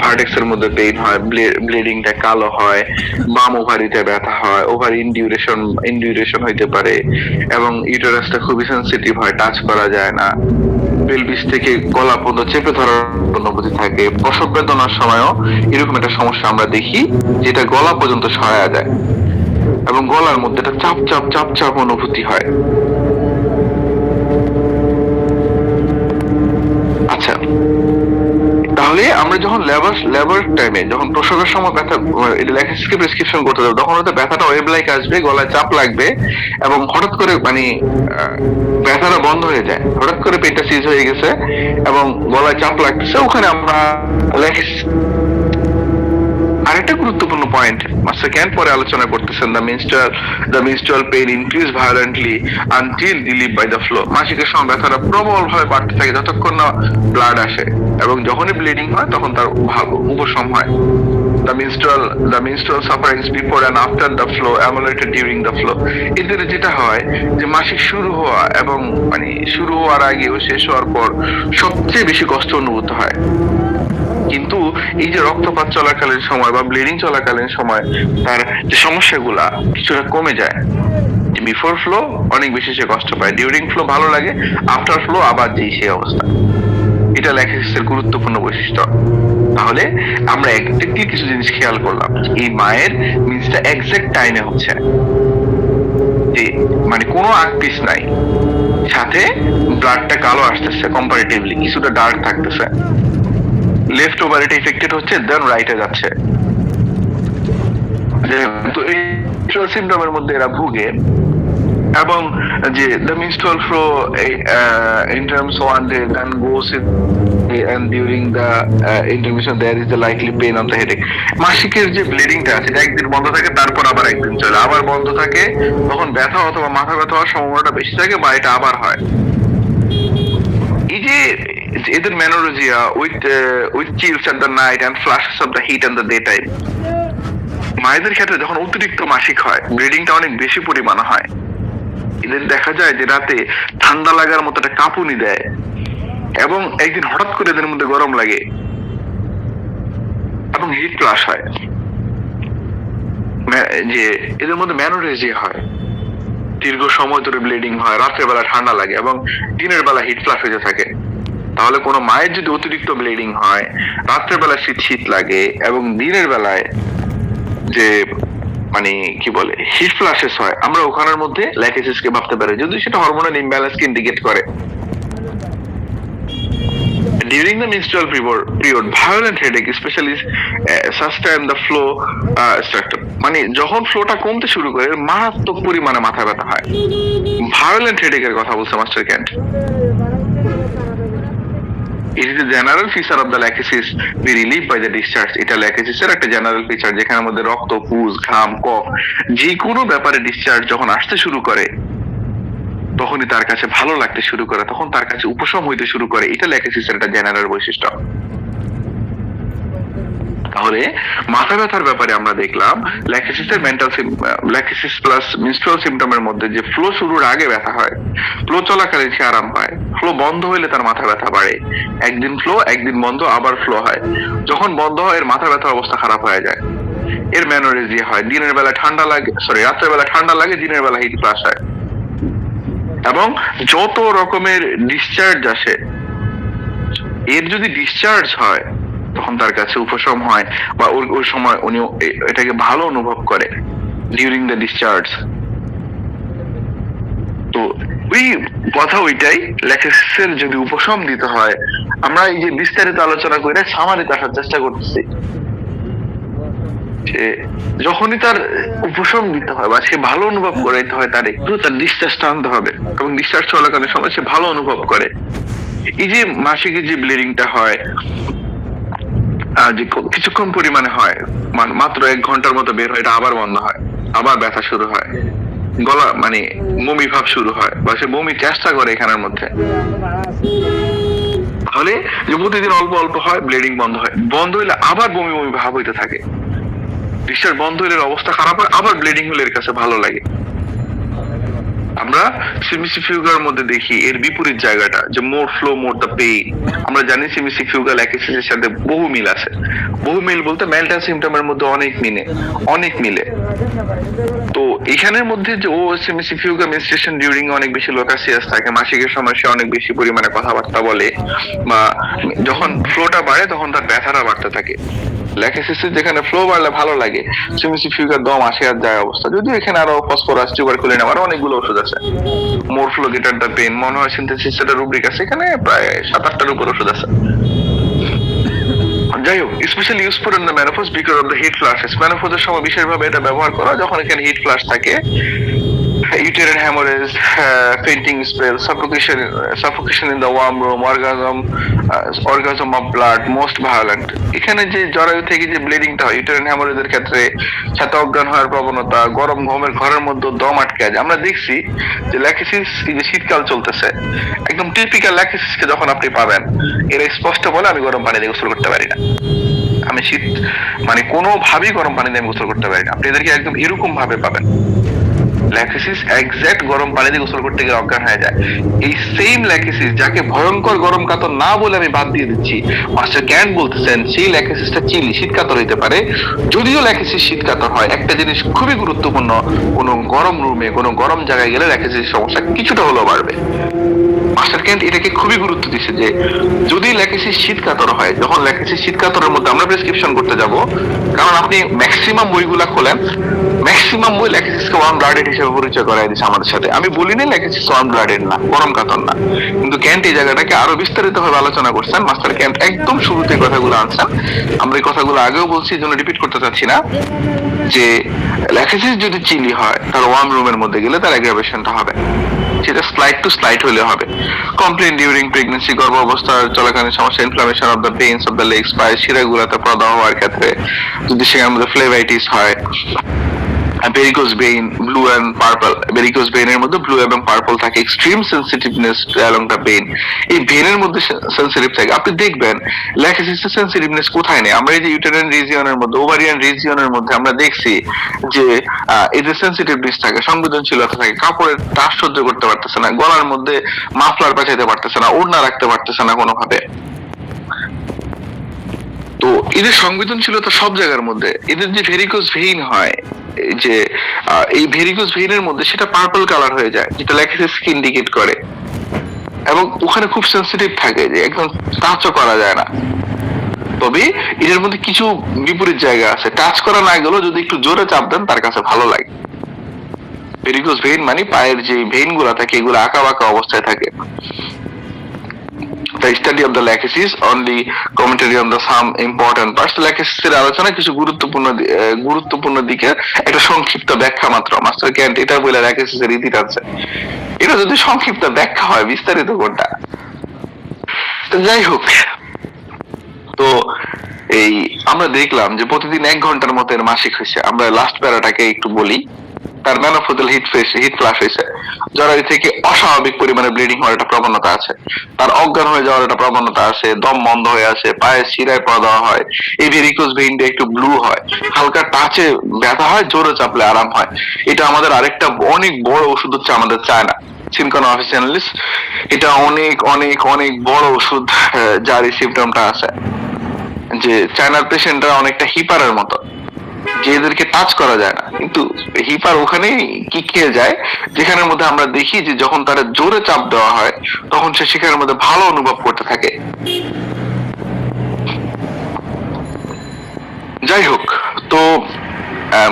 ভার্টেক্সের মধ্যে পেইন হয়, ব্লিডিংটা কালো হয়, বাম ওভারিতে ব্যথা হয়, ওভারি ইনডিউরেশন হইতে পারে, এবং ইউটেরাসটা খুবই সেনসিটিভ হয়, টাচ করা যায় না, পেলভিস থেকে গলা পর্যন্ত চেপে ধরার অনুভূতি থাকে। প্রসব বেদনার সময়ও এরকম একটা সমস্যা আমরা দেখি, যেটা গলা পর্যন্ত সরায়া যায়, এবং গলার মধ্যে একটা চাপ চাপ অনুভূতি হয়। আচ্ছা, তাহলে আমরা যখন লেবার টাইমে, যখন প্রসবের সময় ব্যথা ল্যাকিসিসকে প্রেসক্রিপশন করতে যাবো, তখন হয়তো ব্যথাটা ওয়েভ লাইক আসবে, গলায় চাপ লাগবে, এবং হঠাৎ করে মানে ব্যথাটা বন্ধ হয়ে যায়, হঠাৎ করে পেটটা সিজ হয়ে গেছে এবং গলায় চাপ লাগতেছে, ওখানে আমরা ল্যাকিসিস। আরেকটা গুরুত্বপূর্ণ পয়েন্ট মাস্টার ক্যান পরে আলোচনা করতেছেন, the menstrual pain increase violently until relieved by the flow. মাসিকের সময় ব্যথাটা প্রবল ভাবে বাড়তে থাকে যতক্ষণ না ব্লাড আসে, এবং যখনই ব্লিডিং হয় তখন তার উপশম হয়। the menstrual sufferings before and after the flow, ameliorated during the flow. এদের যেটা হয় যে মাসিক শুরু হওয়া এবং মানে শুরু হওয়ার আগে ও শেষ হওয়ার পর সবচেয়ে বেশি কষ্ট অনুভূত হয়, কিন্তু এই যে রক্তপাত চলাকালীন সময় বা ব্লিডিং চলাকালীন সময় তার যে সমস্যাগুলা কিছুটা কমে যায়। বিফোর ফ্লো অনেক বেশি সে কষ্ট পায়, ডিউরিং ফ্লো ভালো লাগে, আফটার ফ্লো আবার যেই সেই অবস্থা। এটা ল্যাকটেসিসের গুরুত্বপূর্ণ বৈশিষ্ট্য। তাহলে আমরা একদিকে কিছু জিনিস খেয়াল করলাম, এই মায়ের মিন্সটা এক্সাক্ট টাইমে হচ্ছে, যে মানে কোনো আগ পিস নাই, সাথে ব্লাডটা কালো আসতেছে, কম্পারেটিভলি কিছুটা ডার্ক থাকতেছে, লেফট ওভার এটা ইফেক্টেড হচ্ছে, দেন রাইটে যাচ্ছে। তো এই সিমটমের মধ্যে এরা ভুগে, এবং যে the menstrual flow in terms of one day then goes in and during the intermission there is the likely pain on the headache. মাসিকের যে ব্লিডিংটা আছে এটা একদিন বন্ধ থাকে, তারপর আবার একদিন চলে, আবার বন্ধ থাকে, তখন ব্যথা অথবা মাথা ব্যথা হওয়ার সম্ভাবনাটা বেশি থাকে, বা এটা আবার হয়। এই যে এদের menorrhagia with chills at the night and flashes of the heat and the day time, মায়েদের ক্ষেত্রে যখন অতিরিক্ত মাসিক হয়, ব্লিডিংটা অনেক বেশি পরিমাণে হয়, এদের দেখা যায় যে রাতে ঠান্ডা লাগার মতো একটা কাঁপুনি দেয়, এবং একদিন হঠাৎ করে এদের মধ্যে গরম লাগে এবং হিট ফ্লাশ হয়, যে এদের মধ্যে মেনোরেজিয়া হয়, দীর্ঘ সময় ধরে ব্লিডিং হয়, রাত্রের বেলা ঠান্ডা লাগে এবং দিনের বেলা হিট ফ্লাশ হয়ে থাকে। তাহলে কোনো মায়ের যদি অতিরিক্ত ব্লিডিং হয়, রাত্রের বেলা শীত শীত লাগে এবং দিনের বেলায় যে মানে কি বলে হিট ফ্ল্যাশেস হয়, আমরা ওখানের মধ্যে ল্যাকটেসিসকে ভাবতে পারি, যদি সেটা হরমোনাল ইমব্যালেন্সকে ইন্ডিকেট করে। During the menstrual period, violent headache, especially sustain the flow structure, মানে যখন ফ্লোটা কমতে শুরু করে মারাত্মক পরিমাণে মাথা ব্যথা হয়। ভায়োলেন্ট হেডেকের কথা বলছে master can't. It is the general feature of the lachesis be relieved by the discharge. এটা ল্যাকটেসিসের একটা জেনারেল ফিচার, যেখানে মধ্যে রক্ত, পুজ, ঘাম, কফ যে কোনো ব্যাপারে ডিসচার্জ যখন আসতে শুরু করে তখনই তার কাছে ভালো লাগতে শুরু করে, তখন তার কাছে উপশম হইতে শুরু করে। এটা ল্যাকটেসিসের একটা জেনারেল বৈশিষ্ট্য। তাহলে মাথা ব্যথার ব্যাপারে আমরা দেখলাম ল্যাকটেসিসের ল্যাকটেসিস প্লাস মেনস্ট্রুয়াল সিমটমের মধ্যে যে ফ্লো শুরুর আগে ব্যথা হয়, ফ্লো চলাকালীন সে আরাম পায়, ফ্লো বন্ধ হইলে তার মাথা ব্যথা বাড়ে, একদিন ফ্লো একদিন বন্ধ, আবার ফ্লো হয়, যখন বন্ধ হয় এর মাথা ব্যথার অবস্থা খারাপ হয়ে যায়, এর মেনোরেজিয়া হয়, দিনের বেলা ঠান্ডা লাগে, রাত্রের বেলা ঠান্ডা লাগে, দিনের বেলা হিট ফ্লাশ হয়, এবং যত রকমের ডিসচার্জ আসে এর যদি ডিসচার্জ হয় তখন তার কাছে উপশম হয়, বা ওই সময় উনি এটাকে ভালো অনুভব করে ডিউরিং দ্য ডিসচার্জ। তো ওই কথা ওইটাই, ল্যাকটেসিসের যদি উপশম দিতে হয়, আমরা এই যে বিস্তারিত আলোচনা করে সামারিতে আসার চেষ্টা করতেছি, যখনই তার উপশম দিতে হয় বা সে ভালো অনুভব করে হয়, তার একটু তার ডিসচার্জটা আনতে হবে, এবং ডিসচার্জ চলাকালীন সময় সে ভালো অনুভব করে। এই যে মাসিকের যে ব্লিডিংটা হয়, যে কিছুক্ষণ পরিমাণে হয়, মাত্র 1 ঘন্টার মতো বের হয়, এটা আবার বন্ধ হয়, আবার ব্যথা শুরু হয়, গলা মানে বমি ভাব শুরু হয়, বা সে বমি চেষ্টা করে এখানের মধ্যে। তাহলে যে প্রতিদিন অল্প অল্প হয়, ব্লিডিং বন্ধ হয়, বন্ধ হইলে আবার বমি বমি ভাব হইতে থাকে, ডিসচার্জ বন্ধ হইলে অবস্থা খারাপ হয়, আবার ব্লিডিং হলে এর কাছে ভালো লাগে। আমরা সিমিসিফিউগার মধ্যে দেখি এর বিপরীত জায়গাটা, যে মোর ফ্লো মোর দ্য পেইন। আমরা জানি সিমিসিফিউগা ল্যাকটেসিসের সাথে বহু মিল আছে, বহু মিল বলতে মেন্টাল সিমটমের মধ্যে অনেক মিলে। তো এখানের মধ্যে যে ও সিমিসিফিউগা মেনস্ট্রুয়েশন ডিউরিং অনেক বেশি লোকাসিয়াস থাকে, মাসিকের সময় সে অনেক বেশি পরিমাণে কথাবার্তা বলে, বা যখন ফ্লোটা বাড়ে তখন তার ব্যথাটা বাড়তে থাকে। ল্যাকটেসিসের যেখানে ফ্লো বাড়লে ভালো লাগে, সিমিসিফিউগার দম আসে আর যায় অবস্থা। যদিও এখানে আরো ফসফরাস, টিউবারকুলিন, আরো অনেকগুলো ওষুধ আছে। মোর ফ্লো গেটার দ্য পেইন, মনে হয় সিনথেসিস একটা রুব্রিক আছে, এখানে প্রায় 7-8টার উপর ওষুধ আছে। যাই হোক, specially use for in the menopause because of the heat flashes. মেনোপজের সময় বিশেষভাবে এটা ব্যবহার করা যখন এখানে হিট ফ্ল্যাশ থাকে, uterine hemorrhage, fainting spell, suffocation in the warm room, orgasm of blood, most violent. এখানে যে জরায়ু থেকে যে ব্লিডিংটা হয় ইউটেরাইন হ্যামোরেজের ক্ষেত্রে, সাথে অজ্ঞান হওয়ার প্রবণতা, গরম ঘরের মধ্যে দম আটকে যায়। আমরা দেখছি যে ল্যাকিসিস, যে শীতকাল চলতেছে, একদম টিপিক্যাল ল্যাকিসিসকে যখন আপনি পাবেন, এরা স্পষ্ট বলে আমি গরম পানি দিয়ে গোসল করতে পারি না, আমি শীত মানে কোনোভাবেই গরম পানি দিয়ে আমি গোসল করতে পারি না। আপনি এদেরকে একদম এরকম ভাবে পাবেন, ল্যাকিসিস এক্সাক্ট গরম পানি দিয়ে গোসল করতে গিয়ে অজ্ঞান হয়ে যায়। এই সেম ল্যাকিসিস যাকে ভয়ঙ্কর গরম কাতর না বলে আমি বাদ দিয়ে দিচ্ছি, মাস্টার ক্যান্ট বলতেছেন সেই ল্যাকিসিসটা চিলি শীত কাতর হইতে পারে। যদিও ল্যাকিসিস শীত কাতর হয়, একটা জিনিস খুবই গুরুত্বপূর্ণ, কোনো গরম রুমে কোনো গরম জায়গায় গেলে ল্যাকিসিস সমস্যা কিছুটা হলেও বাড়বে। মাস্টার ক্যান্ট এটাকে খুবই গুরুত্ব দিচ্ছে যে যদি ল্যাকিসিস শীত কাতর হয়, যখন ল্যাকিসিস শীত কাতরের মধ্যে আমরা প্রেসক্রিপশন করতে যাব, কারণ আপনি ম্যাক্সিমাম বইগুলা খোলেন, ম্যাক্সিমাম বই ল্যাকিসিসকে ওয়ার্ম ব্লাডেড হিসেবে পরিচয় করাই দিচ্ছে আমাদের সাথে। আমি বলিনি ল্যাকিসিস ওয়ার্ম ব্লাডেড না, গরম কাতর না, কিন্তু ক্যান্ট এই জায়গাটাকে আরো বিস্তারিত ভাবে আলোচনা করছেন। মাস্টার ক্যান্ট একদম শুরুতে কথাগুলো আনছেন, আমরা এই কথাগুলো আগেও বলছি, এই জন্য রিপিট করতে চাচ্ছি না, যে ল্যাকিসিস যদি চিলি হয় তার ওয়ার্ম রুমের মধ্যে গেলে তার অ্যাগ্রাভেশনটা হবে, সেটা স্লাইড টু স্লাইড হলে হবে। কমপ্লেন ডিউরিং প্রেগন্যান্সি, গর্ভ অবস্থার চলাকালীন সমস্যা, inflammation of the veins of the legs, পায়ের শিরাগুলোতে প্রদাহ হওয়ার ক্ষেত্রে, যদি সেখানের মধ্যে ফ্লেভাইটিস হয়, varicose vein, blue and purple, varicose ভেইনের মধ্যে ব্লু এবং পার্পল থাকে, extreme sensitiveness along the vein, এই ভেইনের মধ্যে সেনসিটিভ থাকে। আপনি দেখবেন ল্যাকিসিসের সেনসিটিভনেস কোথায় নেই, আমরা এই যে ইউটেরাইন রিজিয়নের মধ্যে, ওভারিয়ান রিজিয়নের মধ্যে আমরা দেখছি যে এদের সেনসিটিভনেস থাকে, সংবেদনশীলতা থাকে, কাপড়ের টাচ সহ্য করতে পারতেছে না, গলার মধ্যে মাফলার পেঁচাইতে পারতেছে না, ওড়না রাখতে পারতেছে না কোনোভাবে। তো এদের সংবেদনশীলতা সব জায়গার মধ্যে। এদের যে ভেরিকোজ ভেইন হয়, যে এই ভেরিকোজ ভেইনের মধ্যে সেটা পার্পল কালার হয়ে যায়, যেটা ল্যাকিসিসকে ইন্ডিকেট করে, এবং ওখানে খুব সেনসিটিভ থাকে, যে একদম টাচও করা যায় না। তবে এদের মধ্যে কিছু বিপরীত জায়গা আছে, টাচ করা না গেলেও যদি একটু জোরে চাপ দেন তার কাছে ভালো লাগে। ভেরিকোজ ভেইন মানে পায়ের যে ভেইন গুলা থাকে এগুলো আঁকা বাঁকা অবস্থায় থাকে। The study of the lachesis on the commentary on the some important parts, lachesis এর আলোচনা কিছু গুরুত্বপূর্ণ দিকে একটা সংক্ষিপ্ত ব্যাখ্যা মাত্র। মাস্টার ক্যান্ট এটা বলে lachesis এর ইতি টানছে, এটা যদি সংক্ষিপ্ত ব্যাখ্যা হয়, বিস্তারিত কোনটা। যাই হোক, তো এই আমরা দেখলাম যে প্রতিদিন 1 ঘন্টার মতো এর মাসিক হয়েছে। আমরা লাস্ট প্যারাটাকে একটু বলি, তার ম্যানোফোজাল হিট ফ্লাশ হয়েছে, জরায়ু থেকে অস্বাভাবিক পরিমাণে ব্লিডিং হওয়ার একটা প্রবণতা আছে, তার অজ্ঞান হয়ে যাওয়ার একটা প্রবণতা আছে, দম বন্ধ হয়ে আসে, পায়ের শিরায় প্রদাহ হয়, এই ভেরিকোজ ভেইনটা একটু ব্লু হয়, হালকা টাচে ব্যথা হয়, জোরে চাপলে আরাম হয়। এটা আমাদের আরেকটা অনেক বড় ওষুধ হচ্ছে আমাদের চায়না সিনকোনা অফিসিয়ালিস, এটা অনেক অনেক অনেক বড় ওষুধ, যার এই সিমটমটা আছে, যে চায়নার পেশেন্টরা অনেকটা হিপারের মতো, যে এদেরকে টাচ করা যায় না, কিন্তু হিপার ওখানে কি খেয়ে যায় যেখানের মধ্যে আমরা দেখি যে যখন তারা জোরে চাপ দেওয়া হয় তখন সে সেখানের মধ্যে ভালো অনুভব করতে থাকে। যাই হোক, তো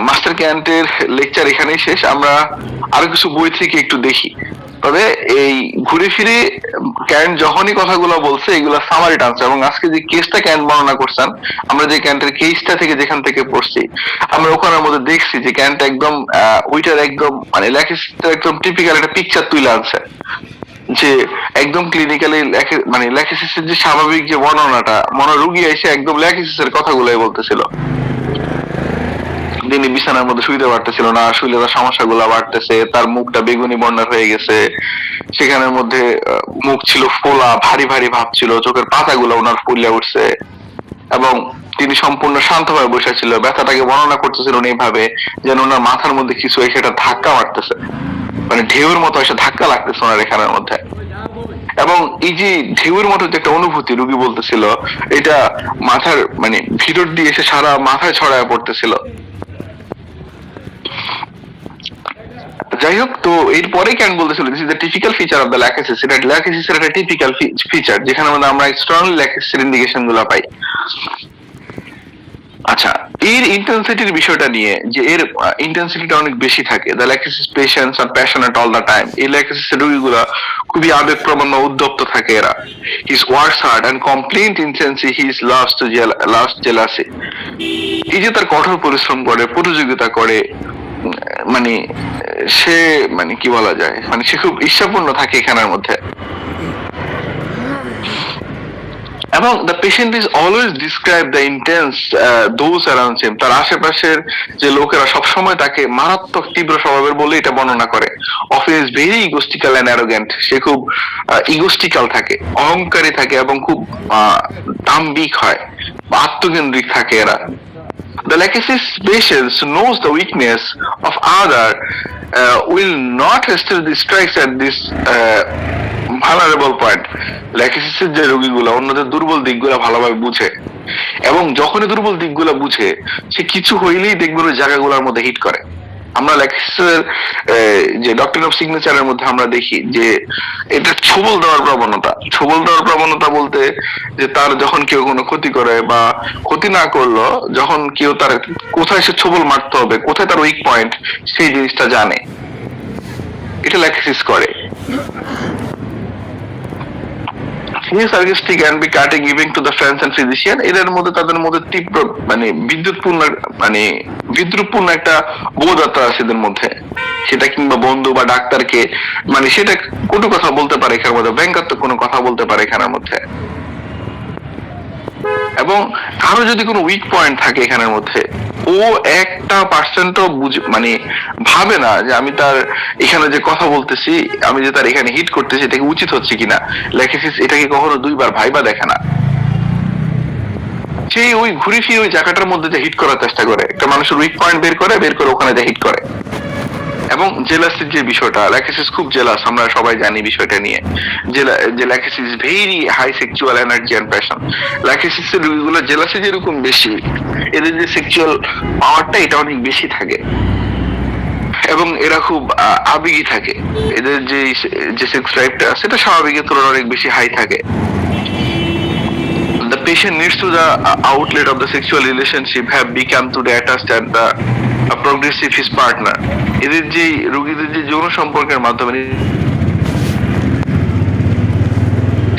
মাস্টার ক্যান্টের লেকচার এখানেই শেষ। আমরা আরো কিছু বই থেকে একটু দেখি। তবে এই ঘুরে ফিরে ক্যান্ট যখনই কথাগুলো বলছে এগুলো সামারি টানছে, এবং আজকে যে কেসটা ক্যান্ট বর্ণনা করছেন, আমরা যে ক্যান্টের কেসটা থেকে যেখান থেকে পড়ছি, আমরা ওখানের মধ্যে দেখছি যে ক্যান্ট একদম ওইটার একদম মানে ল্যাকিসিসের একদম টিপিক্যাল একটা পিকচার তুলে আনছে, যে একদম ক্লিনিক্যালি মানে ল্যাকিসিসের যে স্বাভাবিক যে বর্ণনাটা, রুগী এসে একদম ল্যাকিসিসের কথাগুলোই বলতেছিল। তিনি বিছানার মধ্যে শুইতে পারতেছিল না, শুইলে তার সমস্যাগুলো বাড়তেছে, তার মুখটা বেগুনি বর্ণের হয়ে গেছে, সেখানের মধ্যে মুখ ছিল ফোলা, ভারী ভারী ভাব ছিল, চোখের পাতাগুলো ওনার ফুলে উঠছে, এবং তিনি সম্পূর্ণ শান্তভাবে বসে ছিল। ব্যথাটাকে বর্ণনা করতেছিলেন এইভাবে যেন ওনার মাথার মধ্যে কিছু এসে একটা ধাক্কা মারতেছে, মানে ঢেউয়ের মতো এসে ধাক্কা লাগতেছে ওনার এখানের মধ্যে। এবং এই যে ঢেউয়ের মতো যে একটা অনুভূতি রুগী বলতেছিল, এটা মাথার মানে ভিতর দিয়ে এসে সারা মাথায় ছড়ায় পড়তেছিল। যাই হোক, তো এরপরে কেন বলতেছিল this is the typical feature of the Lachesis, এটা ল্যাকিসিসের একটা টিপিক্যাল ফিচার যেখানে আমরা স্ট্রংলি ল্যাকিসিসের ইন্ডিকেশন গুলো পাই। আচ্ছা, এর ইন্টেন্সিটির বিষয়টা নিয়ে, যে এর ইন্টেন্সিটিটা অনেক বেশি থাকে, the Lachesis patients are passionate all the time, এই ল্যাকিসিসের রোগীগুলা খুবই আবেগপ্রবণ বা উদ্যপ্ত থাকে এরা। His works hard and complaint intense his lust jealousy, এই যে তার কঠোর পরিশ্রম করে, প্রতিযোগিতা করে, মানে সে মানে কি বলা যায়, মানে সে খুব ঈর্ষাপূর্ণ থাকে এখানের মধ্যে। এবং the patient is always describe the intense those around him, তার আশেপাশের যে লোকেরা সবসময় তাকে মারাত্মক তীব্র স্বভাবের বলে এটা বর্ণনা করে। Of is very egotistical and arrogant, সে খুব ইগোস্টিক্যাল থাকে, অহংকারী থাকে এবং খুব দাম্ভিক হয়, আত্মকেন্দ্রিক থাকে এরা। The Lachesis patients knows the weakness of other, will not hesitate to strike at this vulnerable point. ল্যাকিসিসের যে রোগীগুলো অন্যদের দুর্বল দিকগুলো ভালোভাবে বুঝে, এবং যখনই দুর্বল দিকগুলো বুঝে সে কিছু হইলেই দেখবেন ওই জায়গাগুলোর মধ্যে হিট করে। আমরা ল্যাকিসিসের যে ডক্টর অফ সিগনেচারের মধ্যে আমরা দেখি যে এটা ছবল দেওয়ার প্রবণতা। ছবল দেওয়ার প্রবণতা বলতে যে তার যখন কেউ কোনো ক্ষতি করে বা ক্ষতি না করলো, যখন কেউ তার কোথায় সে ছবল মারতে হবে, কোথায় তার উইক পয়েন্ট, সেই জিনিসটা জানে, এটা ল্যাকিসিস করে। He is sarcastic and be cutting giving to the friends and physician, এদের মধ্যে তাদের মধ্যে তীব্র মানে বিদ্রুপপূর্ণ একটা বোধতা আছে এদের মধ্যে। সেটা কিংবা বন্ধু বা ডাক্তারকে মানে সেটা কটু কথা বলতে পারে এখানের মধ্যে, ব্যঙ্গাত্মক কোনো কথা বলতে পারে এখানের মধ্যে। এবং কারো যদি কোনো উইক পয়েন্ট থাকে এখানের মধ্যে, ও 1% মানে ভাবে না যে আমি তার এখানে যে কথা বলতেছি, আমি যে তার এখানে হিট করতেছি এটা কি উচিত হচ্ছে কিনা। ল্যাকিসিস এটাকে কখনো দুইবার ভাইবা দেখে না, সেই ওই ঘুরে ফিরে ওই জায়গাটার মধ্যে যে হিট করার চেষ্টা করে, একটা মানুষের উইক পয়েন্ট বের করে ওখানে যে হিট করে। এবং জেলাসির যে বিষয়টা, ল্যাকিসিস খুব জেলাস, আমরা সবাই জানি বিষয়টা নিয়ে। যে Lachesis very high sexual energy and passion. ল্যাকিসিসের রোগীগুলো জেলাসি যেরকম বেশি, এদের যে সেক্সুয়াল পাওয়ারটা এটা অনেক বেশি থাকে, এবং এরা খুব আবেগী থাকে। এদের যে সেক্স লাইফটা সেটা স্বাভাবিকের তুলনায় অনেক বেশি হাই থাকে। The patient needs to the outlet of the sexual relationship have become to the attached and the progressive his partner. এদের যে রোগীদের যে যৌন সম্পর্কের মাধ্যমে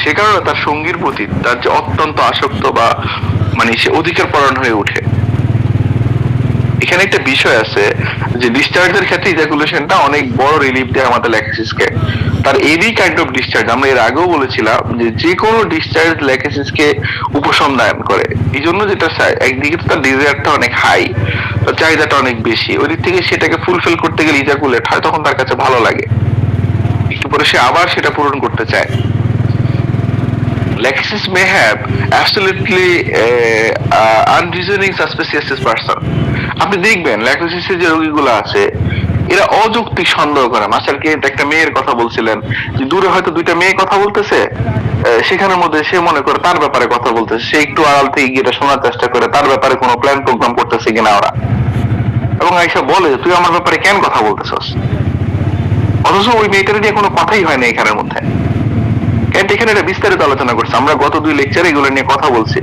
সে কারণে তার সঙ্গীর প্রতি তার যে অত্যন্ত আসক্ত বা মানে সে অধিকার পরায়ণ হয়ে ওঠে। এখানে একটা বিষয় আছে যে ডিসচার্জের ক্ষেত্রে ইজাকুলেশনটা অনেক বড় রিলিফ দেয় আমাদের ল্যাকিসিসকে। তার এনি কাইন্ড অফ ডিসচার্জ, আমরা এর আগেও বলেছিলাম যে কোনো ডিসচার্জ ল্যাকিসিসকে উপশমন করে। এই জন্য যেটা একদিকে তো তার ডিজায়ারটা অনেক হাই, তার চাহিদাটা অনেক বেশি, ওই দিক থেকে সেটাকে ফুলফিল করতে গেলে ইজাকুলেট হয়, তখন তার কাছে ভালো লাগে, একটু পরে সে আবার সেটা পূরণ করতে চায়। Lachesis may have absolutely unreasoning suspicious person. আপনি দেখবেন ল্যাকিসিসের যে রোগীগুলো আছে এরা অযৌক্তিক সন্দেহ করে। মাস্টারকে একটা মেয়ের কথা বলছিলেন যে দূরে হয়তো দুইটা মেয়ে কথা বলতেছে, সেখানের মধ্যে সে মনে করে তার ব্যাপারে কথা বলতেছে, সে একটু আড়াল থেকে গিয়ে শোনার চেষ্টা করে তার ব্যাপারে কোনো প্ল্যান প্রোগ্রাম করতেছে কিনা ওরা, এবং আইসা বলে তুই আমার ব্যাপারে কেন কথা বলতেছস, অথচ ওই মেয়েটার নিয়ে কোনো কথাই হয় না এখানের মধ্যে। এখানে এটা বিস্তারিত আলোচনা করছে, আমরা গত 2 লেকচারে এগুলো নিয়ে কথা বলছি।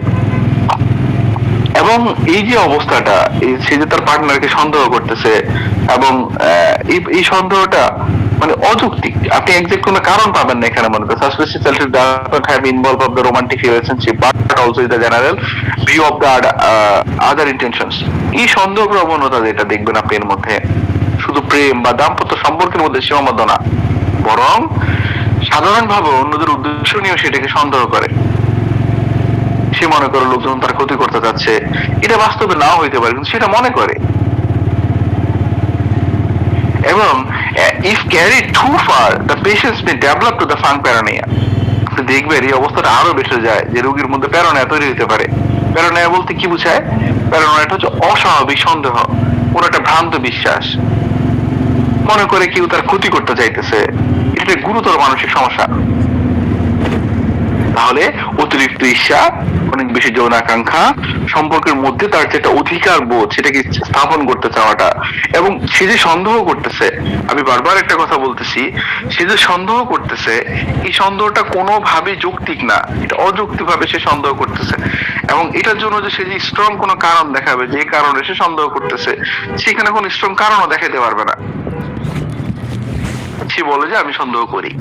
এবং এই যে অবস্থাটা, সে যে তার পার্টনারকে সন্দেহ করতেছে, এবং এই সন্দেহটা মানে অযৌক্তিক, আপনি এক্সাক্ট কোনো কারণ পাবেন না এখানে। মনে করেন suspicious does not have involved of the romantic relationship but also is the general view of the other intentions. এই সন্দেহ প্রবণতা যেটা দেখবেন আপনি এর মধ্যে শুধু প্রেম বা দাম্পত্য সম্পর্কের মধ্যে সীমাবদ্ধ না, বরং সাধারণভাবে অন্যদের উদ্দেশ্য নিয়ে সেটাকে সন্দেহ করে। সে মনে করে লোকজন তার ক্ষতি করতে যাচ্ছে, এটা বাস্তবে নাও হইতে পারে কিন্তু সেটা মনে করে। এবং if carried too far the patients may develop to the funk paranoia. আপনি দেখবেন এই অবস্থাটা আরো বেড়ে যায় যে রোগীর মধ্যে প্যারানোয়া তৈরি হতে পারে। প্যারানোয়া বলতে কি বোঝায়? প্যারানোয়াটা হচ্ছে অস্বাভাবিক সন্দেহ, ওর একটা ভ্রান্ত বিশ্বাস, মনে করে কেউ তার ক্ষতি করতে চাইতেছে, এটা গুরুতর মানসিক সমস্যা। তাহলে অতিরিক্ত ঈর্ষা, অনেক বেশি যৌন আকাঙ্ক্ষা, সম্পর্কের মধ্যে তার যেটা অধিকার বোধ সেটাকে স্থাপন করতে চাওয়াটা, এবং সে যে সন্দেহ করতেছে, আমি বারবার একটা কথা বলতেছি, সে যে সন্দেহ করতেছে এই সন্দেহটা কোনোভাবে যৌক্তিক না, এটা অযৌক্তিক ভাবে সে সন্দেহ করতেছে। এবং এটার জন্য যে সে যে স্ট্রং কোনো কারণ দেখাবে যে কারণে সে সন্দেহ করতেছে, সেখানে কোনো স্ট্রং কারণও দেখাতে পারবে না। সে বলে যে আমি সন্দেহ করি।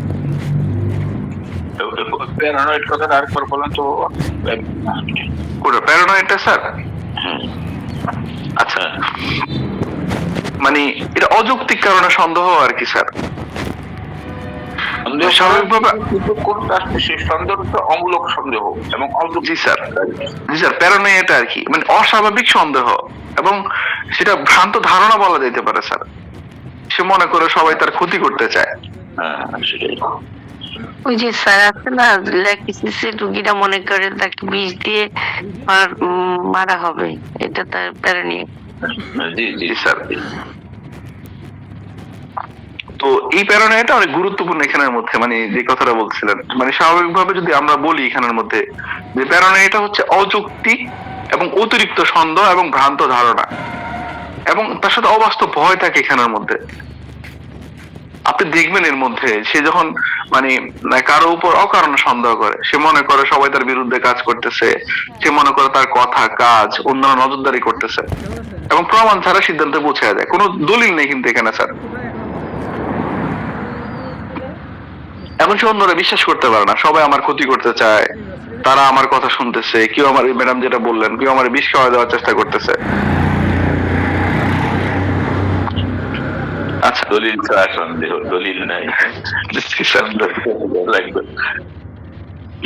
প্যারানয়েড কথাটা আরেকবার বলেন তো। প্যারানয়েডটা স্যার, আচ্ছা মানে এটা অযৌক্তিক কারণে সন্দেহ আর কি স্যার। সন্দেহ স্বাভাবিকভাবে কিন্তু কোনটা সেই সন্দেহটা অমূলক সন্দেহ এবং জি স্যার, জি স্যার, প্যারানয় এটা আর কি, মানে অস্বাভাবিক সন্দেহ, এবং সেটা ভ্রান্ত ধারণা বলা যেতে পারে স্যার। সে মনে করে সবাই তার ক্ষতি করতে চায়। হ্যাঁ সেটাই। ওই যে স্যার আছে না, ল্যাকিসিসে রুগীরা মনে করে তাকে বিষ দিয়ে মারা হবে, এটা তার প্যারানিক। জি জি জি স্যার। তো এই প্যারানয়টা অনেক গুরুত্বপূর্ণ এখানের মধ্যে, মানে যে কথাটা বলছিলেন, মানে স্বাভাবিকভাবে যদি আমরা বলি এখানের মধ্যে যে প্যারানয়টা হচ্ছে অযৌক্তিক এবং অতিরিক্ত সন্দেহ এবং ভ্রান্ত ধারণা, এবং তার সাথে অবাস্তব ভয় থাকে এখানের মধ্যে। আপনি দেখবেন এর মধ্যে সে যখন মানে কারো উপর অকারণে সন্দেহ করে, সে মনে করে সবাই তার বিরুদ্ধে কাজ করতেছে, সে মনে করে তার কথা কাজ অন্যান্য নজরদারি করতেছে, এবং প্রমাণ ছাড়া সিদ্ধান্তে পৌঁছে যায়। কোনো দলিল নেই কিন্তু এখানে স্যার। এখন সে অন্যরা বিশ্বাস করতে পারে না, সবাই আমার ক্ষতি করতে চায়, তারা আমার কথা শুনতেছে, কেউ আমার, ম্যাডাম যেটা বললেন, কেউ আমার বিষ খাওয়া দেওয়ার চেষ্টা করতেছে। আচ্ছা, দলিল ছাড়া সন্দেহ, দলিল নাই লাগবে।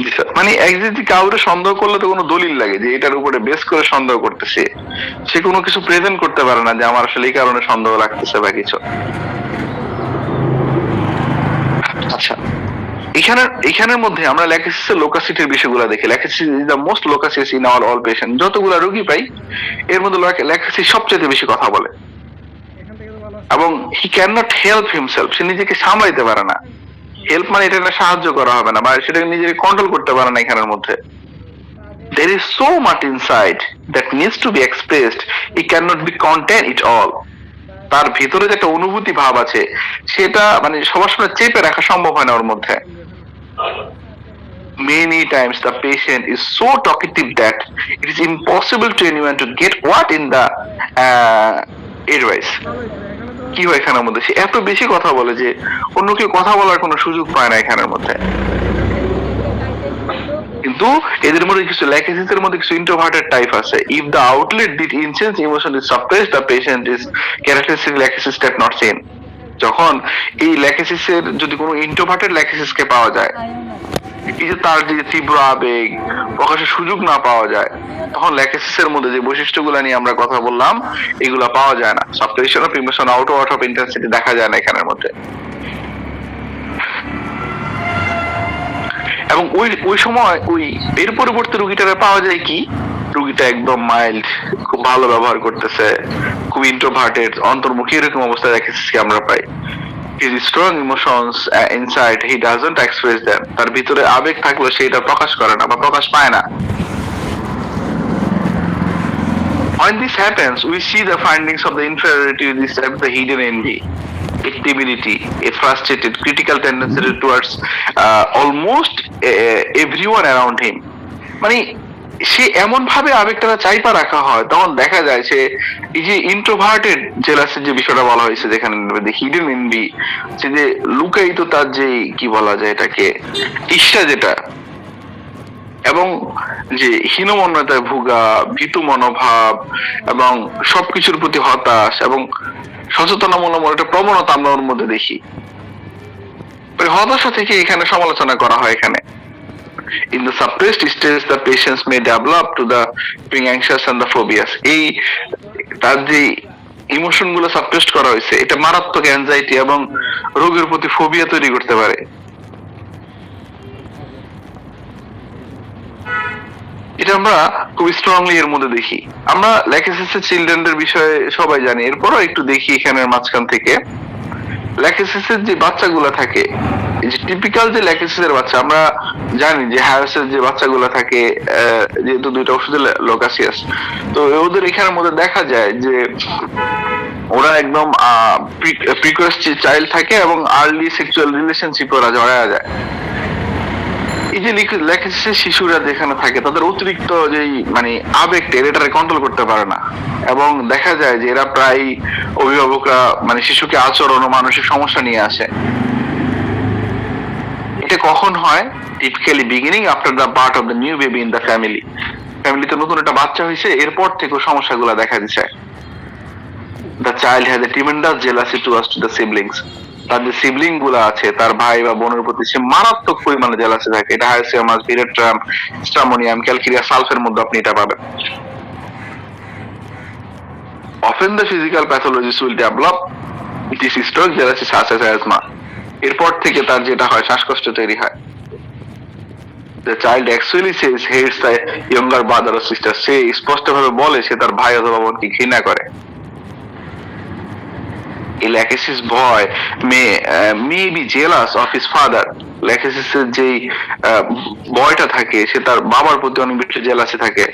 জি স্যার, মানে একজেক্টলি কাউকে সন্দেহ করলে তো কোনো দলিল লাগে যে এটার উপরে বেস করে সন্দেহ করতেছে, সে কোনো কিছু প্রেজেন্ট করতে পারে না যে আমার আসলে এই কারণে সন্দেহ লাগতেছে বা কিছু। আচ্ছা, এখানের মধ্যে আমরা ল্যাকিসিসের লোকাসিটির বিষয়গুলো দেখি। Lachesis is the most loquacious in all patient. যতগুলা রোগী পাই এর মধ্যে ল্যাকিসিস সবচেয়ে বেশি কথা বলে, এবং he can not help himself, সে নিজেকে সামলাইতে পারে না। হেল্প মানে এটা সাহায্য করা হবে না, বা সেটাকে নিজেকে কন্ট্রোল করতে পারে না এখানের মধ্যে। There is so much inside that needs to be expressed, it cannot be contained it all. তার ভিতরে যে একটা অনুভূতি ভাব আছে, সেটা মানে সবার সামনে চেপে রাখা সম্ভব হয় না ওর মধ্যে। Many times the patient is so talkative that it is impossible to anyone to get what in the advice. কি হয় এখানের মধ্যে, সে এত বেশি কথা বলে যে অন্য কেউ কথা বলার কোনো সুযোগ পায় না এখানের মধ্যে। কিন্তু এদের মধ্যে কিছু ল্যাকিসিসের মধ্যে কিছু ইন্ট্রোভার্টেড টাইপ আছে। If the outlet that intense emotion is suppressed, the patient is characteristic Lachesis that not seen. যখন এই ল্যাকিসিসের যদি কোনো ইন্ট্রোভার্টেড ল্যাকিসিসকে পাওয়া যায়, এই যে তার যে তীব্র আবেগ প্রকাশের সুযোগ না পাওয়া যায়, তখন ল্যাকিসিসের মধ্যে যে বৈশিষ্ট্যগুলো নিয়ে আমরা কথা বললাম এগুলা পাওয়া যায় না। Suppression of emotion, out of intensity দেখা যায় না এখানের মধ্যে। এবং ওই সময় এর পরিবর্তে রুগীটারে পাওয়া যায় কি, রুগীটা একদম মাইল্ড, খুব ভালো ব্যবহার করতেছে, খুব ইন্ট্রোভার্টেড, অন্তর্মুখী, এরকম অবস্থায় ল্যাকিসিসকে আমরা পাই। His strong emotions inside, he doesn't express them. তার ভিতরে আবেগ থাকলেও সেটা প্রকাশ করে না বা প্রকাশ পায় না। When this happens, we see the findings of the inferiority, the hidden envy, a timidity, a frustrated, critical tendency towards almost everyone around him. মানে সে এমন ভাবে আবেগটা চাইপা রাখা হয়, তখন দেখা যায় সে এই যে ইন্ট্রোভার্টেড জেলাসের যে বিষয়টা বলা হয়েছে, যেখানে হিডেন এনভি, সে যে লুকায়িত তার যে কি বলা যায় এটাকে, ঈর্ষা যেটা, এবং যে হীনমন্যতায় ভোগা, ভীতু মনোভাব, এবং সবকিছুর প্রতি হতাশ এবং সচেতনতামূলক একটা প্রবণতা আমরা ওর মধ্যে দেখি। হতাশা থেকে এখানে সমালোচনা করা হয়। এখানে in the suppressed stage the patients may develop to the being anxious and the phobias. এই তার যে ইমোশন গুলো সাপ্রেসড করা হয়েছে, এটা মারাত্মক অ্যাংজাইটি এবং রোগের প্রতি ফোবিয়া তৈরি করতে পারে। এটা আমরা খুব স্ট্রংলি এর মধ্যে দেখি। আমরা ল্যাকিসিসের চিলড্রেনদের বিষয়ে সবাই জানি, এরপরও একটু দেখি এখানের মাঝখান থেকে ল্যাকিসিসের যে বাচ্চাগুলো থাকে, এই যে টিপিক্যাল যে ল্যাকিসিসের বাচ্চা, আমরা জানি যে হ্যারাসের যে বাচ্চাগুলো থাকে, যেহেতু দুইটা ওষুধের লোকাসিয়াস, তো ওদের এখানের মধ্যে দেখা যায় যে ওরা একদম প্রিকোয়াস চাইল্ড থাকে এবং আর্লি সেক্সুয়াল রিলেশনশিপে ওরা জড়ায় যায়। এই যে ল্যাকিসিসের শিশুরা যেখানে থাকে, তাদের অতিরিক্ত যেই মানে আবেগটা, এটারে কন্ট্রোল করতে পারে না, এবং দেখা যায় যে এরা প্রায় অভিভাবকরা মানে শিশুকে আচরণ ও মানসিক সমস্যা নিয়ে আসে। এটা কখন হয়? Typically beginning after the birth of the new baby in the ফ্যামিলিতে নতুন একটা বাচ্চা হয়েছে, এরপর থেকে সমস্যাগুলো দেখা দিচ্ছে। The child has a tremendous jealousy towards to the siblings. তার যে সিবলিং গুলো আছে, তার ভাই বা বোনের প্রতি সে মারাত্মক পরিমাণে জেলাসি থাকে। এটা হাইসিয়ামাস, ভিরেট্রাম, স্ট্রামোনিয়াম, ক্যালকিরিয়া, সালফের মধ্যে আপনি এটা পাবেন। Often the physical pathologies will develop this stroke jealousy such as asthma. এরপর থেকে তার যেটা হয়, শ্বাসকষ্ট তৈরি হয়। The child actually says hates the younger brother or sister. সে স্পষ্টভাবে বলে সে তার ভাই অথবা বোনকে ঘৃণা করে। A Lachesis boy may be jealous of his father. Lachesis এর যেই বয়টা থাকে সে তার বাবার প্রতি অনেক বেশি জেলাসি থাকে।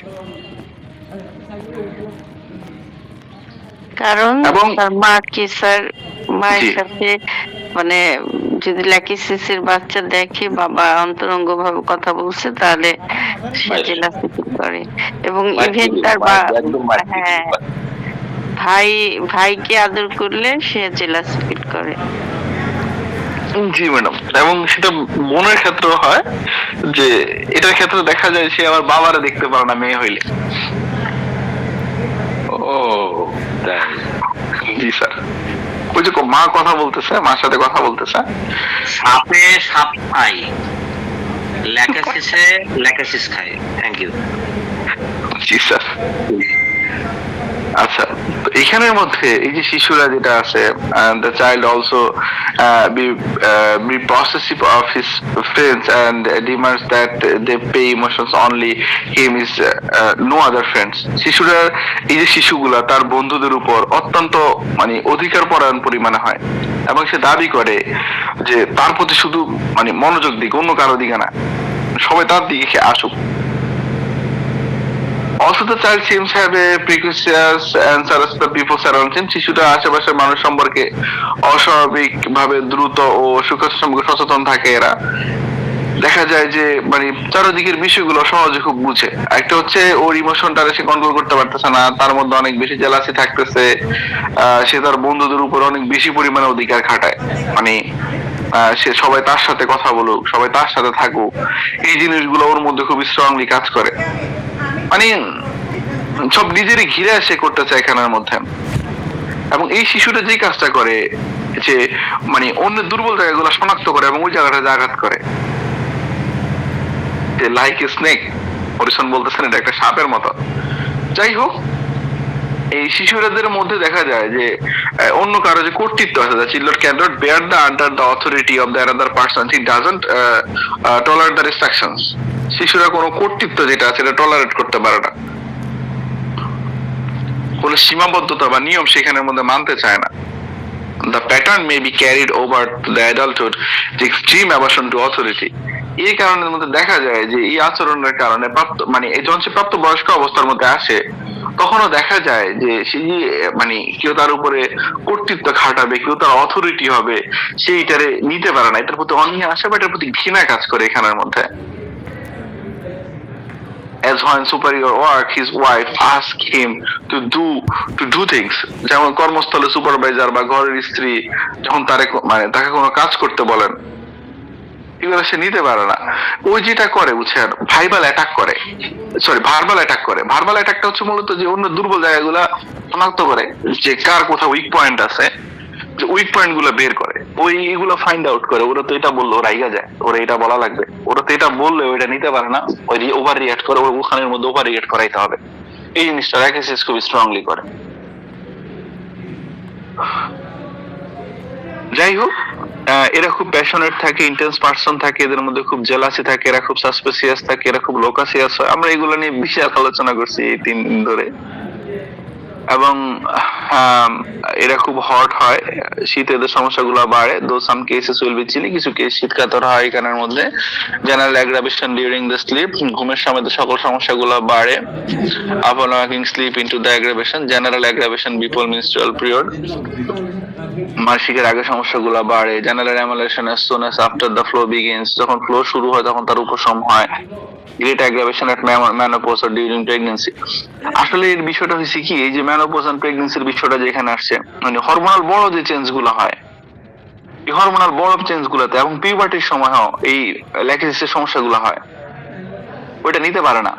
কারণ এবং তার মাকে স্যার মায়ের জি। সাথে মানে যদি ল্যাকিসিসের বাচ্চা দেখে বাবা অন্তরঙ্গ ভাবে কথা বলছে, তাহলে সে মায়ের- জেলাসি ফিল করে। এবং মায়ের ইভেন দিকে, তার একদম মায়ের দিকে। হ্যাঁ, ভাইকে আদর করলে সে জেলাসি ফিল করে। জি ম্যাডাম, এবং সেটা বোনের ক্ষেত্রেও হয়, যে এটার ক্ষেত্রে দেখা যায় সে আবার বাবারা দেখতে পারে না মেয়ে হইলে। ও তাই। জি স্যার, ওই যে মা কথা বলতেছে, মার সাথে কথা বলতেছে। সাপে সাপ খায়, ল্যাকাসিসে ল্যাকাসিস খায়। Thank you. জি স্যার। আচ্ছা, তো এখানের মধ্যে এই যে শিশুরা যেটা আছে, the child also be possessive of his friends and demands that they pay emotions only him is no other friends. শিশুরা, এই যে শিশুগুলা তার বন্ধুদের উপর অত্যন্ত মানে অধিকার পরায়ণ পরিমাণে হয়, এবং সে দাবি করে যে তার প্রতি শুধু মানে মনোযোগ দিক, অন্য কারো দিকে না, সবাই তার দিকে আসুক। Also the child seems to have a precocious answer before surroundings him. শিশুরা আশেপাশের মানুষ সম্পর্কে অস্বাভাবিক ভাবে দ্রুত ও সুখের সম্পর্কে সচেতন থাকে। এরা দেখা যায় যে মানে চারিদিকের বিষয়গুলো সহজে খুব বুঝে। একটা হচ্ছে ওর ইমোশনটা সে কন্ট্রোল করতে পারতেছে না, তার মধ্যে অনেক বেশি জেলাসি থাকতেছে। সে তার বন্ধুদের উপর অনেক বেশি পরিমাণে অধিকার খাটায়, মানে সে সবাই তার সাথে কথা বলুক, সবাই তার সাথে থাকুক, এই জিনিসগুলো ওর মধ্যে খুব স্ট্রংলি কাজ করে। মানে সব নিজেরই ঘিরে সে করতে চায় এখানের মধ্যে। এবং এই শিশুটা যে কাজটা করে যে মানে অন্যের দুর্বল জায়গাগুলো শনাক্ত করে এবং ওই জায়গাটা আঘাত করে। লাইক স্নেক, হরিসন বলতেছেন এটা একটা সাপের মতো। যাই হোক, এই শিশুরাদের মধ্যে দেখা যায় যে অন্য কারো যে কর্তৃত্ব আছে, the children cannot bear the under the authority of the another person. He doesn't tolerate the restrictions. শিশুরা কোনো কর্তৃত্ব যেটা আছে এটা টলারেট করতে পারে না, কোনো সীমাবদ্ধতা বা নিয়ম সেখানের মধ্যে মানতে চায় না। The pattern may be carried over to the adulthood, the extreme aversion to authority. এই কারণের মধ্যে দেখা যায় যে এই আচরণের কারণে মানে এই যখন সে প্রাপ্ত বয়স্ক অবস্থার মধ্যে আসে, তখনও দেখা যায় যে সে মানে কেউ তার উপরে কর্তৃত্ব খাটাবে, কেউ তার অথরিটি হবে, সে এটারে নিতে পারে না, এটার প্রতি অনীহা আসে বা এটার প্রতি ঘৃণা কাজ করে এখানের মধ্যে। As when superior work, his wife asks him to do things. যেমন কর্মস্থলে সুপারভাইজার বা ঘরের স্ত্রী যখন মানে তাকে কোনো কাজ করতে বলেন, এগুলো সে নিতে পারে না। ওই যেটা করে বুঝছেন, ভার্বাল অ্যাটাক করে। ভার্বাল অ্যাটাকটা হচ্ছে মূলত যে অন্য দুর্বল জায়গাগুলা শনাক্ত করে, যে কার কোথাও উইক পয়েন্ট আছে, যে উইক পয়েন্ট গুলো বের করে, ওই এগুলো ফাইন্ড আউট করে। ওরা তো এটা বললো, ওরা রাইগা যায়, ওরা এটা বলা লাগবে, ওরা তো এটা বললে ওইটা নিতে পারে না, ওই ওভার রিঅ্যাক্ট করে, ওখানের মধ্যে ওভার রিঅ্যাক্ট করাইতে হবে। এই জিনিসটা ল্যাকেসিস খুব স্ট্রংলি করে। যাই হোক, এরা খুব প্যাশনেট থাকে, ইন্টেন্স পার্সন থাকে, এদের মধ্যে খুব জেলাসি থাকে, এরা খুব সাসপিসিয়াস থাকে, এরা খুব লোকাসিয়াস হয়। আমরা এগুলো নিয়ে বিশাল আলোচনা করছি এই 3 দিন ধরে। এবং এরা খুব হট হয়, শীতে এদের সমস্যাগুলো বাড়ে। Though some cases will be chilly, কিছু কেস শীতকাতর হয় এখানের মধ্যে। General aggravation during the sleep, ঘুমের সময় সকল সমস্যাগুলো বাড়ে। Upon waking sleep into the aggravation, general aggravation before menstrual period, মাসিকের আগে সমস্যাগুলো বাড়ে। General amelioration as soon as after the flow begins, যখন ফ্লো শুরু হয় তখন তার উপশম হয়। Great aggravation at menopause or during pregnancy. আসলে এর বিষয়টা হচ্ছে কি, এই যে মেনোপজ এন্ড প্রেগন্যান্সির বিষয়টা যেখানে আসছে, মানে হরমোনাল বড় যে চেঞ্জ গুলো হয়, এই হরমোনাল বড় চেঞ্জ গুলোতে এবং পিউবার্টির সময়ও এই ল্যাকেসিসের সমস্যাগুলো হয়, ওইটা নিতে পারে না।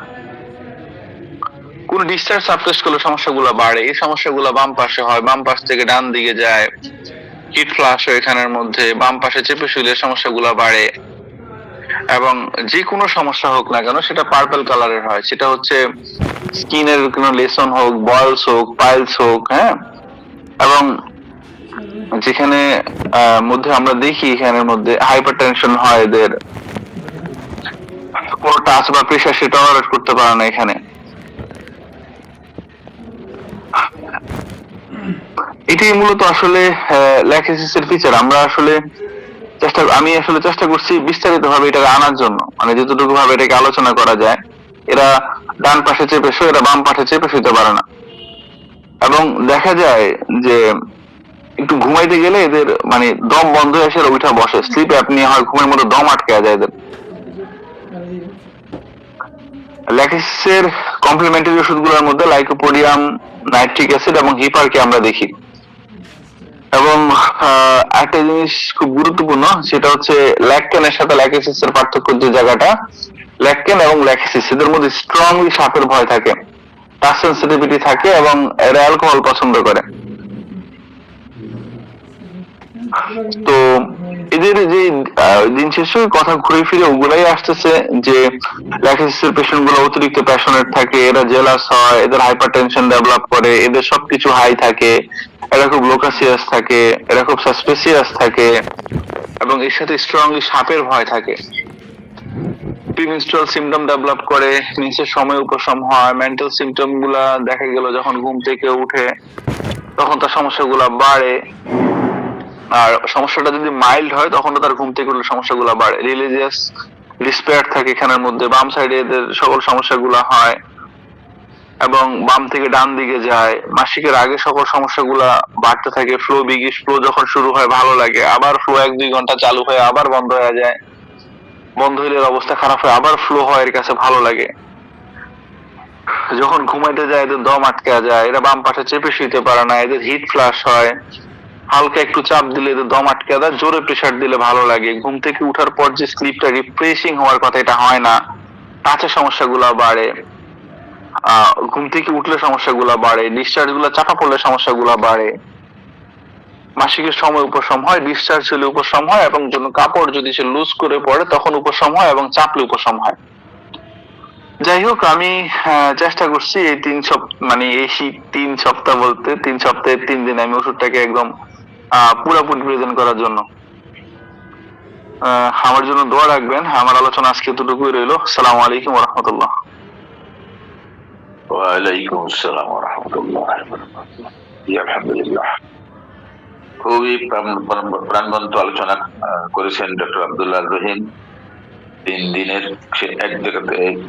কোন ডিসচার্জ সাপ্রেস করলে সমস্যাগুলো বাড়ে, এই সমস্যাগুলো বাম পাশে হয়, বাম পাশ থেকে ডান দিকে যায়, হিট ফ্লাশ হয় এখানের মধ্যে, বাম পাশে চেপে শুলে সমস্যাগুলো বাড়ে। এবং যে কোনো সমস্যা হোক না কেন সেটা পার্পল কালারের হয়, সেটা হচ্ছে স্কিনের কোনো লেসন হোক, বয়েলস হোক, পাইলস হোক, হ্যাঁ। এবং যেখানে মধ্যে আমরা দেখি এখানের মধ্যে হাইপার টেনশন হয়, এদের কোনো টাচ বা প্রেশার সে টলারেট করতে পারে না এখানে। এটাই মূলত আসলে ল্যাকোসিস এর ফিচার। আমি আসলে চেষ্টা করছি বিস্তারিত ভাবে এটা আনার জন্য, মানে যতটুকু ভাবে এটাকে আলোচনা করা যায়। এরা ডান পাশে চেপে শো, এরা বাম পাশে চেপে শুতে পারে না। এবং দেখা যায় যে একটু ঘুমাইতে গেলে এদের মানে দম বন্ধ হয়ে এসে উঠা বসে, স্লিপ অ্যাপনিয়া হয়, ঘুমের মধ্যে দম আটকে যায় এদের। ল্যাকোসিসের কমপ্লিমেন্টারি ওষুধগুলোর মধ্যে লাইকোপোডিয়াম, নাইট্রিক অ্যাসিড এবং হিপারকে আমরা দেখি। এবং একটা জিনিস খুব গুরুত্বপূর্ণ, সেটা হচ্ছে ল্যাকটেনের সাথে ল্যাকোসিস এর পার্থক্য, যে জায়গাটা ল্যাকটেন এবং ল্যাকোসিস এদের মধ্যে স্ট্রংলি সাপের ভয় থাকে, টাচ সেন্সিটিভিটি থাকে এবং এরা অ্যালকোহল পছন্দ করে। তো এদের যে দিন শেষে কথা ঘুরে ফিরে ওগুলাই আসতেছে যে ল্যাকোসিসের পেশেন্ট গুলো অতিরিক্ত প্যাশনেট থাকে, এরা জেলাস হয়, এদের হাইপার টেনশন ডেভেলপ করে, এদের সবকিছু হাই থাকে, এরা খুব লোকাসিয়াস থাকে, এরা খুব সাসপিসিয়াস থাকে, এবং এর সাথে স্ট্রংলি সাপের ভয় থাকে। প্রিমেনস্ট্রুয়াল সিমটম ডেভেলপ করে, মেন্সের সময় উপশম হয়, মেন্টাল সিমটম গুলা দেখা গেল যখন ঘুম থেকে উঠে তখন তার সমস্যাগুলা বাড়ে। আর সমস্যাটা যদি মাইল্ড হয় তখন তার ঘুম থেকে উঠলে সমস্যাগুলো বাড়ে। রিলিজিয়াস ডিসপেয়ার থাকে এখানের মধ্যে, বাম সাইডে এদের সকল সমস্যাগুলো হয় এবং বাম থেকে ডান দিকে যায়। মাসিকের আগে সকল সমস্যাগুলা বাড়তে থাকে। ফ্লো বিগিশ, ফ্লো যখন শুরু হয় ভালো লাগে, আবার ফ্লো 1-2 ঘন্টা চালু হয়ে আবার বন্ধ হয়ে যায়, বন্ধ হইলে এর অবস্থা খারাপ হয়, আবার ফ্লো হয়, এর কাছে ভালো লাগে। যখন ঘুমাইতে যায় এদের দম আটকে যায়, এরা বাম পাশে চেপে শুইতে পারে না, এদের হিট ফ্লাশ হয়, হালকা একটু চাপ দিলে এদের দম আটকে যায়, জোরে প্রেসার দিলে ভালো লাগে। ঘুম থেকে উঠার পর যে স্লিপটা রিফ্রেশিং হওয়ার কথা এটা হয় না, টাচের সমস্যাগুলো বাড়ে, ঘুম থেকে উঠলে সমস্যাগুলো বাড়ে, ডিসচার্জ গুলো চাপা পড়লে সমস্যাগুলো বাড়ে, মাসিকের সময় উপশম হয়, ডিসচার্জ হলে উপশম হয়, এবং জন্য কাপড় যদি সে লুজ করে পড়ে তখন উপশম হয় এবং চাপলে উপশম হয়। যাই হোক, আমি চেষ্টা করছি এই 3 সপ্তাহ বলতে 3 সপ্তাহে 3 দিন আমি ওষুধটাকে একদম পুরোপুরি প্রেজেন্ট করার জন্য। আমার জন্য দোয়া রাখবেন। আমার আলোচনা আজকে এতটুকুই রইলো। আসসালামু আলাইকুম ওয়া রাহমাতুল্লাহ। ওয়ালাইকুম আসসালাম ওয়া রাহমাতুল্লাহি ওয়া বারাকাতুহু। জি, আলহামদুলিল্লাহ, খুবই প্রাণবন্ত আলোচনা করেছেন ডক্টর আব্দুল্লাহ রহিম। 3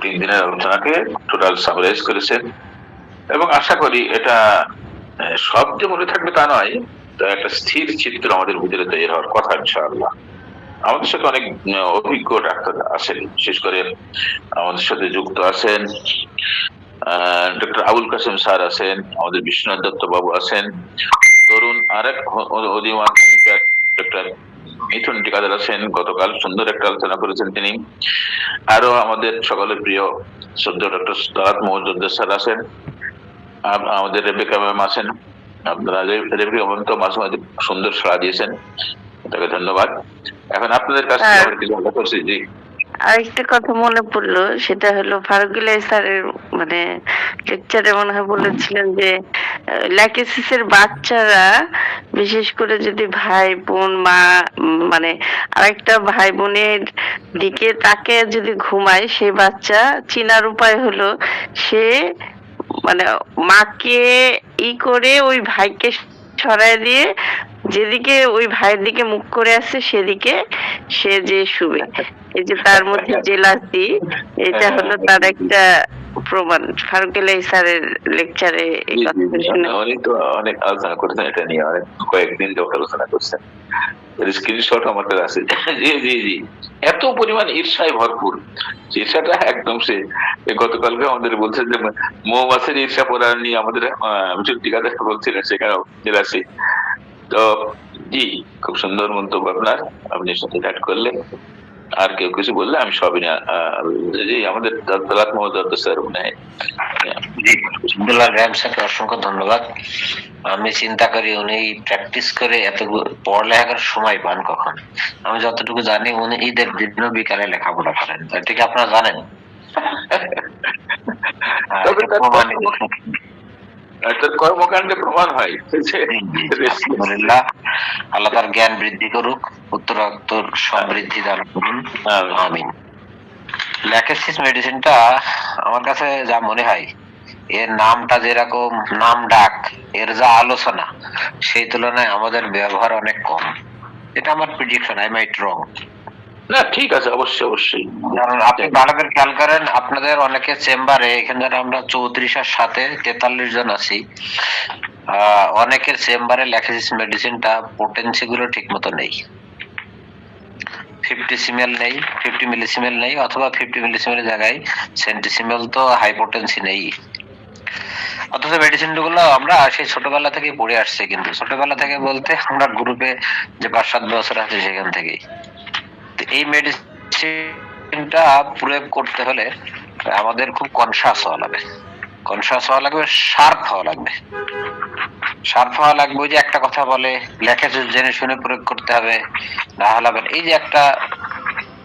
দিনের আলোচনাকে টোটাল সামারাইজ করেছেন, এবং আশা করি এটা সব যে মনে থাকবে তা নয়, তো একটা স্থির চিত্র আমাদের ভিতরে তৈরি হওয়ার কথা ইনশাআল্লাহ। আমাদের সাথে অনেক অভিজ্ঞ ডাক্তার আছেন, বিশেষ করে আমাদের সাথে যুক্ত আছেন ডক্টর আবুল কাসেম স্যার আছেন, আমাদের বিশ্বনাথ দত্ত বাবু আছেন, তরুণ আরেক অধিমান ডক্টর মিথুন টিকাদার আছেন, গতকাল সুন্দর একটা আলোচনা করেছেন তিনি। আরো আমাদের সকলের প্রিয় শ্রদ্ধেয় ডক্টর সালাত মজুমদার স্যার আছেন, আমাদের রেবেকা ম্যাম আছেন। আপনারা রেবেকা ম্যাম তো মাঝে মাঝে সুন্দর সাড়া দিয়েছেন, তাকে ধন্যবাদ। এখন আপনাদের কাছে কিছু আলাদা করছি। জি, আরেকটা কথা মনে পড়লো, সেটা হলো ফারুকুল্লাহ স্যারের মানে লেকচারে মনে হয় বলেছিলেন যে ল্যাকোসিসের বাচ্চারা বিশেষ করে যদি ভাই বোন মা মানে আরেকটা ভাই বোনের দিকে তাকে যদি ঘুমায়, সেই বাচ্চা চিনার উপায় হলো সে মানে মাকে করে ওই ভাইকে সরায় দিয়ে যেদিকে ওই ভাইয়ের দিকে মুখ করে আসছে সেদিকে সে যে শুবে। এই যে তার মধ্যে জেলাসি, এটা হলো তার একটা প্রমাণ। ফারুকুল্লাহ স্যারের লেকচারে এই কথা শুনে উনি তো অনেক আলোচনা করেছেন এটা নিয়ে, অনেক কয়েকদিন ধরে আলোচনা করছেন, স্ক্রিনশট আমার কাছে আছে। জি জি জি, এত পরিমাণ ঈর্ষায় ভরপুর, ঈর্ষাটা একদম সে গতকালকে আমাদের বলছে যে মৌমাছির ঈর্ষা পড়ার নিয়ে আমাদের টিকাতে বলছিলেন, সেখানে জেলাসি। তো জি, খুব সুন্দর মন্তব্য আপনার, আপনি সাথে অ্যাড করলেন। আর কেউ কিছু বললে আমি সবই না জি আমাদের তালাত মহোদয় স্যার মানে জি, আব্দুল্লাহ রাহিম স্যারকে অসংখ্য ধন্যবাদ। আমি চিন্তা করি উনি প্র্যাকটিস করে এত পড়ালেখা করার সময় পান কখন। আমি যতটুকু জানি উনি ঈদের দিনও বিকালে লেখাপড়া করেন, এটা কি আপনারা জানেন? হ্যাঁ, তবে এটা তার প্রমাণিত। তার কর্মকাণ্ডে প্রমাণ হয় যে আলহামদুলিল্লাহ, আল্লাহ তার জ্ঞান বৃদ্ধি করুক, উত্তরোত্তর সমৃদ্ধি দান করুন, আমিন। ল্যাকেসিস মেডিসিনটা আমার কাছে যা মনে হয়, এর নামটা যেরকম নাম ডাক, এর যা আলোচনা, সেই তুলনায় আমাদের ব্যবহার অনেক কম। এটা আমার প্রেডিকশন, আই মাইট রং। না ঠিক আছে, অবশ্যই অবশ্যই। কারণ আপনি ভালো করে খেয়াল করেন, আপনাদের অনেকের চেম্বারে, এখানে যারা আমরা 34 আর 43 জন আছি, অনেকের চেম্বারে ল্যাকেসিস মেডিসিনটা পোটেন্সি গুলো ঠিক মতো নেই। 50 সিমেল নেই, 50 মিলিসিমেল নেই, অথবা 50 মিলিসিমেলের জায়গায় সেন্টিসিমেল তো হাইপোটেন্সি নেই। অথচ মেডিসিন গুলো আমরা সেই ছোটবেলা থেকে পড়ে আসছি, কিন্তু ছোটবেলা থেকে বলতে আমরা গ্রুপে যে 5-7 বছর আছে সেখান থেকেই। তো এই মেডিসিনটা প্রয়োগ করতে হলে আমাদের খুব কনসাস হওয়া লাগবে, কনসাস হওয়া লাগবে, শার্প হওয়া লাগবে। শার্প হওয়া লাগবে, ওই যে একটা কথা বলে ল্যাকেসিস জেনে শুনে প্রয়োগ করতে হবে, না হলে হবে না। এই যে একটা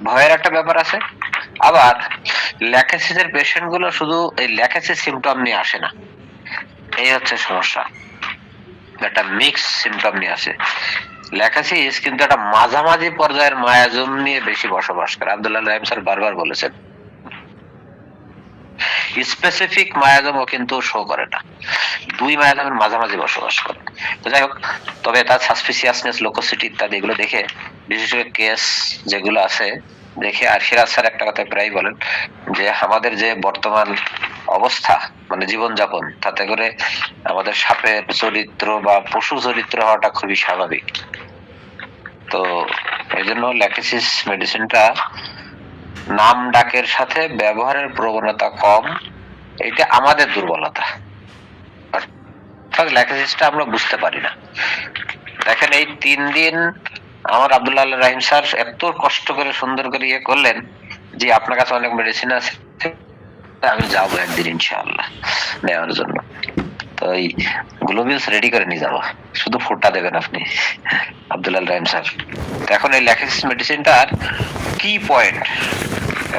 ভয়ের একটা ব্যাপার আছে। আবার ল্যাকেসিসের পেশেন্ট গুলো শুধু এই ল্যাকেসিস সিমটম নিয়ে আসে না, এই হচ্ছে সমস্যা। একটা মিক্স সিমটম নিয়ে আসে। ল্যাকেসিস কিন্তু একটা মাঝামাঝি পর্যায়ের মায়াজম নিয়ে বেশি বসবাস করে। আব্দুল্লাহ রাহিম স্যার বারবার বলেছেন, স্পেসিফিক মায়াজমও কিন্তু শো করে না, দুই মায়াজমের মাঝামাঝি বসবাস করে। তো যাই হোক, তবে তার সাসপিসিয়াসনেস, লোকোসিটি ইত্যাদি এগুলো দেখে, বিশেষ করে কেস যেগুলো আছে দেখে, আর সিরাজ স্যার একটা কথা প্রায় বলেন যে আমাদের যে বর্তমান অবস্থা মানে জীবনযাপন, তাতে করে আমাদের সাপের চরিত্র বা পশু চরিত্র হওয়াটা খুবই স্বাভাবিক। তো এই জন্য ল্যাকেসিস মেডিসিনটা নাম ডাকের সাথে ব্যবহারের প্রবণতা কম, এটা আমাদের দুর্বলতা। ল্যাকেসিসটা আমরা বুঝতে পারি না। দেখেন এই 3 দিন আমার আব্দুল্লাহ রাহিম স্যার এত কষ্ট করে সুন্দর করে ইয়ে করলেন যে আপনার কাছে অনেক মেডিসিন আছে, আমি যাবো একদিন ইনশাআল্লাহ নেওয়ার জন্য। তো এই গ্লোবিউলস রেডি করে নিয়ে যাবো, শুধু ফোঁটা দেবেন আপনি আব্দুল্লাহ রাহিম স্যার। এখন এই ল্যাকেসিস মেডিসিনটার কি পয়েন্ট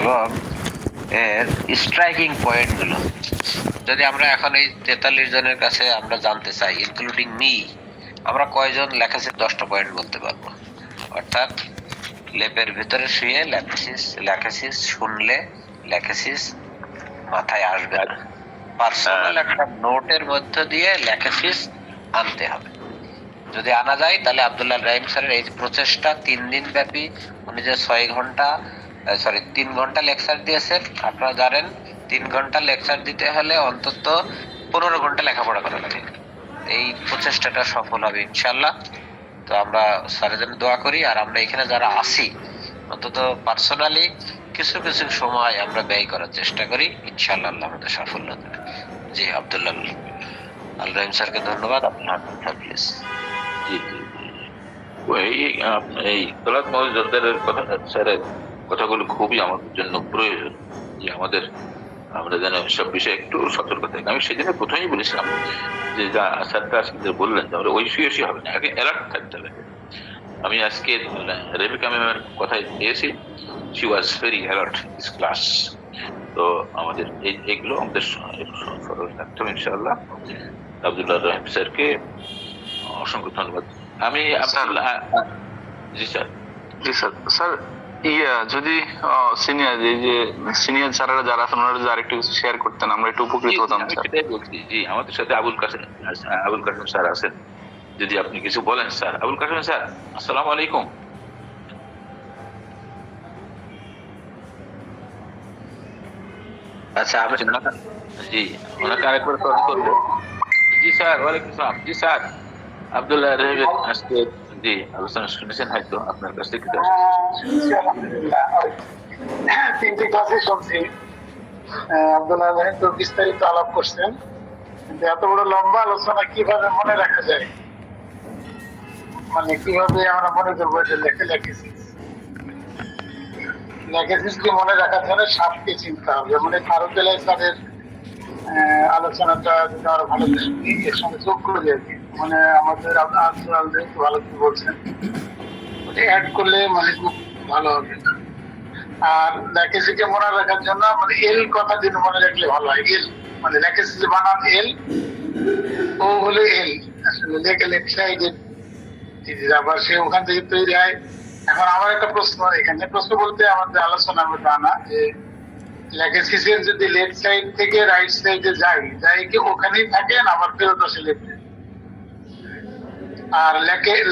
এবং এর স্ট্রাইকিং পয়েন্ট গুলো যদি আমরা এখন এই 43 জনের কাছে আমরা জানতে চাই, ইনক্লুডিং মি, আমরা কয়জন ল্যাকেসিস 10টা পয়েন্ট বলতে পারবো? অর্থাৎ লেপের ভিতরে শুয়ে ল্যাকেসিস শুনলে ল্যাকেসিস মাথায় আসবে না, পার্সোনাল একটা নোটের মধ্য দিয়ে ল্যাকেসিস আনতে হবে। যদি আনা যায় তাহলে আব্দুল্লাহ রাহিম স্যারের এই প্রচেষ্টা 3 দিন ব্যাপী, উনি যে 3 ঘন্টা লেকচার দিয়েছেন, আপনারা জানেন 3 ঘন্টা লেকচার দিতে হলে অন্তত 15 ঘন্টা লেখাপড়া করা লাগে। এই প্রচেষ্টাটা সফল হবে ইনশাআল্লাহ। তো আমরা স্যারের জন্য দোয়া করি, আর আমরা এখানে যারা আছি অন্তত পার্সোনালি কিছু কিছু সময় আমরা ব্যয় করার চেষ্টা করি, ইনশাআল্লাহ আল্লাহ আমাদের সাফল্য দেবে। জি, আব্দুল্লাহ আল রাহিম স্যারকে ধন্যবাদ। আপনার প্লিজ। জি জি এই তালাত মহোদয়ের কথা, স্যারের কথাগুলো খুবই আমাদের জন্য প্রয়োজন, যে আমরা যেন সব বিষয়ে একটু সতর্ক থাকি। আমি সেদিনে প্রথমেই বলেছিলাম যে যা স্যারটা আজকে বললেন, তাহলে ওই শুয়ে হবে না, আগে অ্যালার্ট থাকতে হবে। আমি আজকে রেবেকা ম্যামের কথায় পেয়েছি, she was very alert this class. তো আমাদের এইগুলো আমাদের সরল থাকতে হবে ইনশাআল্লাহ। আব্দুল্লাহ রাহিম স্যারকে অসংখ্য ধন্যবাদ। আমি জি স্যার। জি স্যার। স্যার যদি সিনিয়র সিনিয়র স্যারেরা যারা আছেন ওনারা যদি আরেকটু কিছু শেয়ার করতেন, আমরা একটু উপকৃত হতাম স্যার। সেটাই বলছি। জি, আমাদের সাথে আবুল কাসেম স্যার আছেন, যদি আপনি কিছু বলেন স্যার। আবুল কাসেম স্যার, আসসালামু আলাইকুম। আচ্ছা, জি, ওনাকে আরেকবার কল করবো। জি স্যার, ওয়ালাইকুম আসসালাম। জি স্যার, আব্দুল্লাহ রাহিম আজকে জি আলোচনা শুনেছেন হয়তো, আপনার কাছ থেকে তিনটি ক্লাসে শুনছি। আব্দুল্লাহ রাহিম তো বিস্তারিত আলাপ করছেন, কিন্তু এত বড় লম্বা আলোচনা কিভাবে মনে রাখা যায়, মানে কিভাবে আমরা মনে করবো যে লেখেছি। লেগেসিসকে মনে রাখার জন্য সাপকে চিনতে হবে। মানে ফারুক এলাই স্যারের আলোচনাটা যদি আরো ভালো করে শুনি, এর সঙ্গে যোগ করে আর কি, মানে আমাদের আজরাল যেহেতু ভালো করে বলছেন, ওটা অ্যাড করলে মানে খুব ভালো হবে। আর লেগেসিকে মনে রাখার জন্য মানে এল কথা দিন মনে রাখলে ভালো হয়। এল মানে লেগেসি যে বানান এল, ও হলো এল, আসলে লেখে লেফট সাইডে, আবার সে ওখান থেকে তৈরি হয়। এখন আমার একটা প্রশ্ন, এখানে প্রশ্ন বলতে আমাদের আলোচনা তা না, যে লেগেসিসের যদি লেফট সাইড থেকে রাইট সাইডে যাই কি ওখানেই থাকেন, আবার ফেরত আসে লেফটে। আর